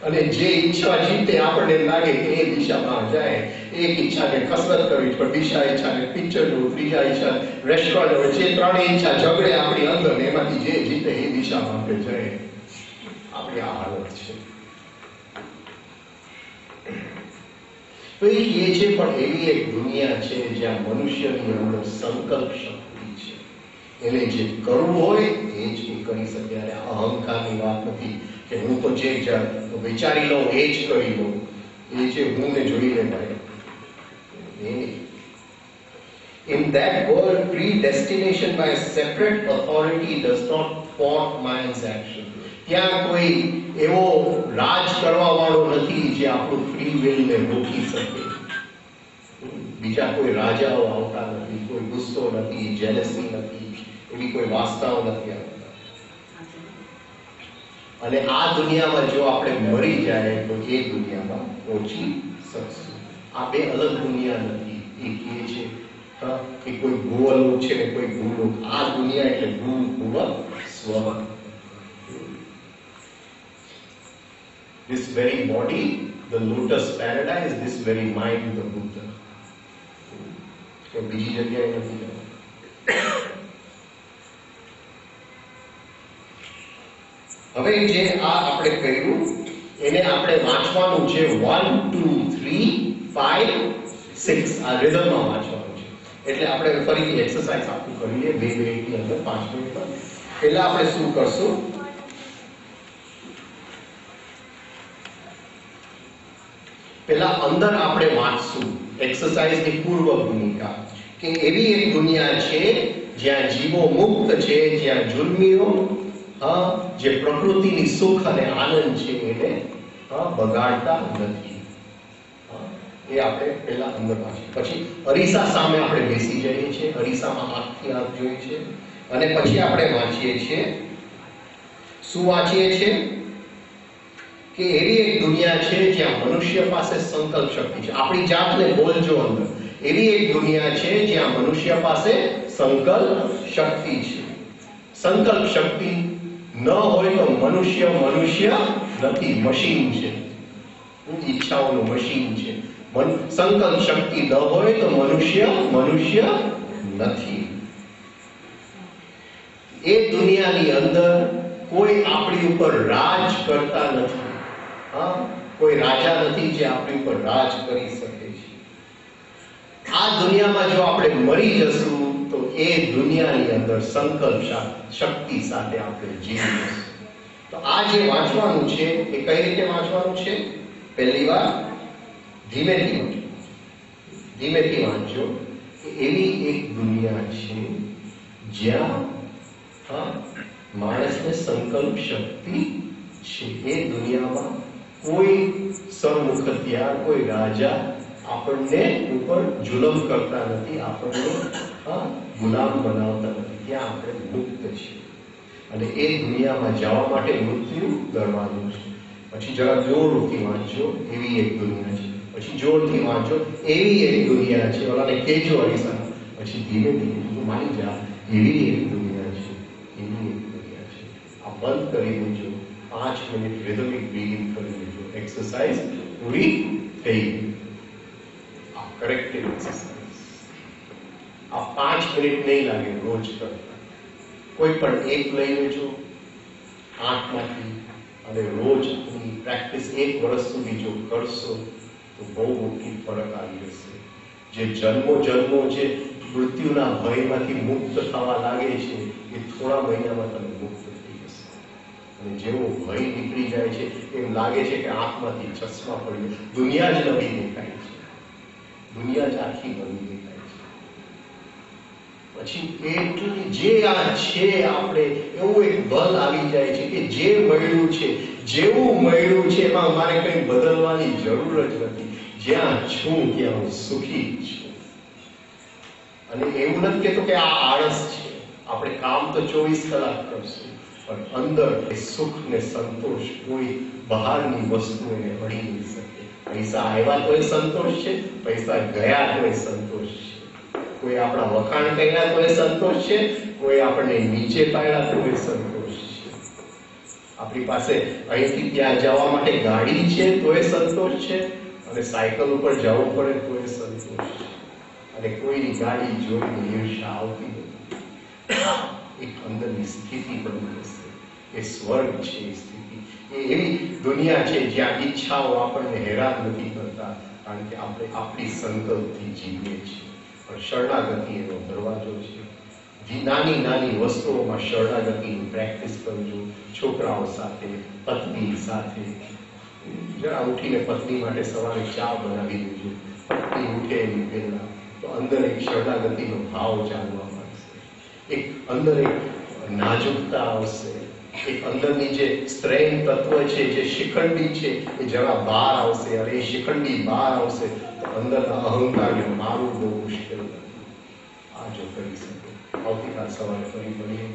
અને જે ઈચ્છા જીતે આપણને લાગે કે એ દિશામાં જાય. એક ઈચ્છાને કસરત કરવી, પણ બીજા ઈચ્છાને પિક્ચર જોવું, ત્રીજા ઈચ્છા રેસ્ટોરન્ટ હોય, જે ત્રણેય ઈચ્છા ઝઘડે આપણી અંદર, એમાંથી જે જીતે એ દિશામાં આપણે જાય. આપણી આ હાલત છે. તો એ કહે છે પણ એવી એક દુનિયા છે જ્યાં મનુષ્યની અંદર સંકલ્પ શક્તિ છે. એને જે કરવું હોય એ જ એ કરી શકે. અને અહંકારની વાત નથી કે હું તો જે વિચારી લઉં એ જ કરી લઉં, એ જે હું ને જોઈને ભાઈ. In that world, predestination by a separate authority does not thwart man's action. ત્યાં કોઈ એવો રાજ કરવા વાળો નથી જે આપણું ફ્રી વિલ ને રોકી શકે. બીજા કોઈ રાજાઓ આવતા નથી, કોઈ ગુસ્સો નથી, જેલસી નથી, એવી કોઈ વાસ્તાઓ નથી આવતા. અને આ દુનિયામાં જો આપણે મરી જાય તો એ દુનિયામાં પહોંચી શકશું. આ બે અલગ દુનિયા નથી. એ કહે છે કે કોઈ ભૂવલોક છે ને કોઈ ભૂલોક. આ દુનિયા એટલે ભૂ ભુવ સ્વ. This very body, the lotus paradise, this very mind, the Buddha. તો બીજી જગ્યાએ નથી જવાનું. હવે જે આ આપણે કર્યું એને આપણે વાંચવાનું છે 1 2 3 5 6 આ રિધમમાં વાંચવાનું છે. એટલે આપણે ફરીથી એક્સરસાઇઝ આખું કરીએ 2 મિનિટની અંદર 5 મિનિટમાં. પહેલા આપણે શું કરશું, પહેલા અંદર આપણે વાંચશું એક્સરસાઇઝની પૂર્વ ભૂમિકા કે એવી એક દુનિયા છે જ્યાં જીવો મુક્ત છે, જ્યાં જુલ્મીઓ જે પ્રકૃતિની સુખ અને આનંદ છે એને બગાડતા નથી. એ આપણે પહેલા અંદર વાંચીએ. પછી અરીસા સામે આપણે બેસી જઈએ છીએ, અરીસામાં આંખથી આંખ જોઈએ છે, અને પછી આપણે વાંચીએ છીએ. શું વાંચીએ છીએ કે એવી એક દુનિયા છે જ્યાં મનુષ્ય પાસે સંકલ્પ શક્તિ છે. આપણી જાતને બોલજો અંદર. એવી એક દુનિયા છે જ્યાં મનુષ્ય પાસે સંકલ્પ શક્તિ છે. સંકલ્પ શક્તિ ન હોય તો મનુષ્ય નથી, મશીન છે. ઈચ્છાઓનું મશીન છે. સંકલ્પ શક્તિ ન હોય તો મનુષ્ય નથી. એ દુનિયાની અંદર કોઈ આપણી ઉપર રાજ કરતા નથી. કોઈ રાજા નથી જે આપણી ઉપર રાજ કરી શકે છે. આ દુનિયામાં જો આપણે મરી જશું તો એ દુનિયાની અંદર સંકલ્પ શક્તિ સાથે આપણે જીવીશું. તો આ જે વાંચવાનું છે એ કઈ રીતે વાંચવાનું છે? પહેલી વાર ધીમેથી વાંચો કે એવી એક દુનિયા છે જ્યાં માણસને સંકલ્પ શક્તિ છે. એ દુનિયામાં કોઈ સરમુખત્યાર, કોઈ રાજા આપણને ઉપર જુલમ કરતા નથી, આપણને ગુલામ બનાવતા નથી. ત્યાં આપણે મુક્ત છીએ. અને એ દુનિયામાં જવા માટે મૃત્યુ દરવાજો છે. પછી જરા જોરથી વાંચો, એવી એક દુનિયા છે. પછી જોરથી વાંચો, એવી એક દુનિયા છે. ઓલાને કહેજો અરીસા. પછી ધીમે ધીમે તું માની જા, એવી એક દુનિયા છે, એવી એક દુનિયા છે. આ બંધ કરી દેજો. 5 મિનિટ રિધમિક બ્રીથિંગ કરી લેજો. એક્સરસાઇઝ પૂરી થઈ ગઈ. આ કરેક્ટિવ એક્સરસાઇઝ. આ 5 મિનિટ નહીં લાગે રોજ કરતા. કોઈ પણ એક લઈ લેજો 8માંથી અને રોજ પ્રેક્ટિસ 1 વર્ષ સુધી જો કરશો તો બહુ મોટી ફરક આવી જશે. જે જન્મો જે મૃત્યુના ભયમાંથી મુક્ત થવા લાગે છે એ થોડા મહિનામાં તમે મુક્ત થઈ જશે. અને અને જેવો ભય નીકળી જાય છે એમ લાગે છે કે આંખમાંથી ચશ્મા પડ્યો, દુનિયા જ નવી દેખાય છે, દુનિયા જ આખી નવી દેખાય છે. પછી એટલી જે આ છે આપણે એવું એક બલ આવી જાય છે કે જે મળ્યું છે, જેવું મળ્યું છે એમાં મારે કંઈ બદલવાની જરૂર જ નથી. જ્યાં છું ત્યાં હું સુખી છું. અને એવું નથી કહેતો કે આ આળસ છે, આપણે કામ તો 24 કલાક કરશું, પણ અંદર એ સુખ ને સંતોષ કોઈ બહારની વસ્તુ એને અડી નહીં શકે. પૈસા આવ્યા તો એ સંતોષ છે, પૈસા ગયા તો એ સંતોષ છે. કોઈ આપણા વખાણ કર્યા તો એ સંતોષ છે, કોઈ આપણને નીચે પાડ્યા તો એ સંતોષ છે. આપણી પાસે અહીંથી ત્યાં જવા માટે ગાડી છે તો એ સંતોષ છે, અને સાયકલ ઉપર જવું પડે તો એ સંતોષ છે. અને કોઈની ગાડી જોઈને ઈર્ષા આવતી નથી. એક અંદરની સ્થિતિ બની જશે. એ સ્વર્ગ છે. એ સ્થિતિ એ એવી દુનિયા છે જ્યાં ઈચ્છાઓ આપણને હેરાન નથી કરતા, કારણ કે આપણે આપણી સંકલ્પથી જીવીએ છીએ. પણ શરણાગતિ એનો દરવાજો છે. નાની નાની વસ્તુઓમાં શરણાગતિની પ્રેક્ટિસ કરજો. છોકરાઓ સાથે, પત્ની સાથે. જરા ઉઠીને પત્ની માટે સવારે ચા બનાવી દેજો. પત્ની ઉઠે એની પહેલા તો અંદર એક શરણાગતિનો ભાવ જાગવા માંડશે. એક અંદર એક નાજુકતા આવશે. એક અંદરની જે સ્ત્રૈણ તત્વ છે, જે શિખંડી છે, એ જરા બહાર આવશે. અને એ શિખંડી બહાર આવશે તો અંદરના અહંકારને મારવું બહુ મુશ્કેલ નથી. આ જો કરી શકે. આવતીકાલ સવારે ફરી મળીએ.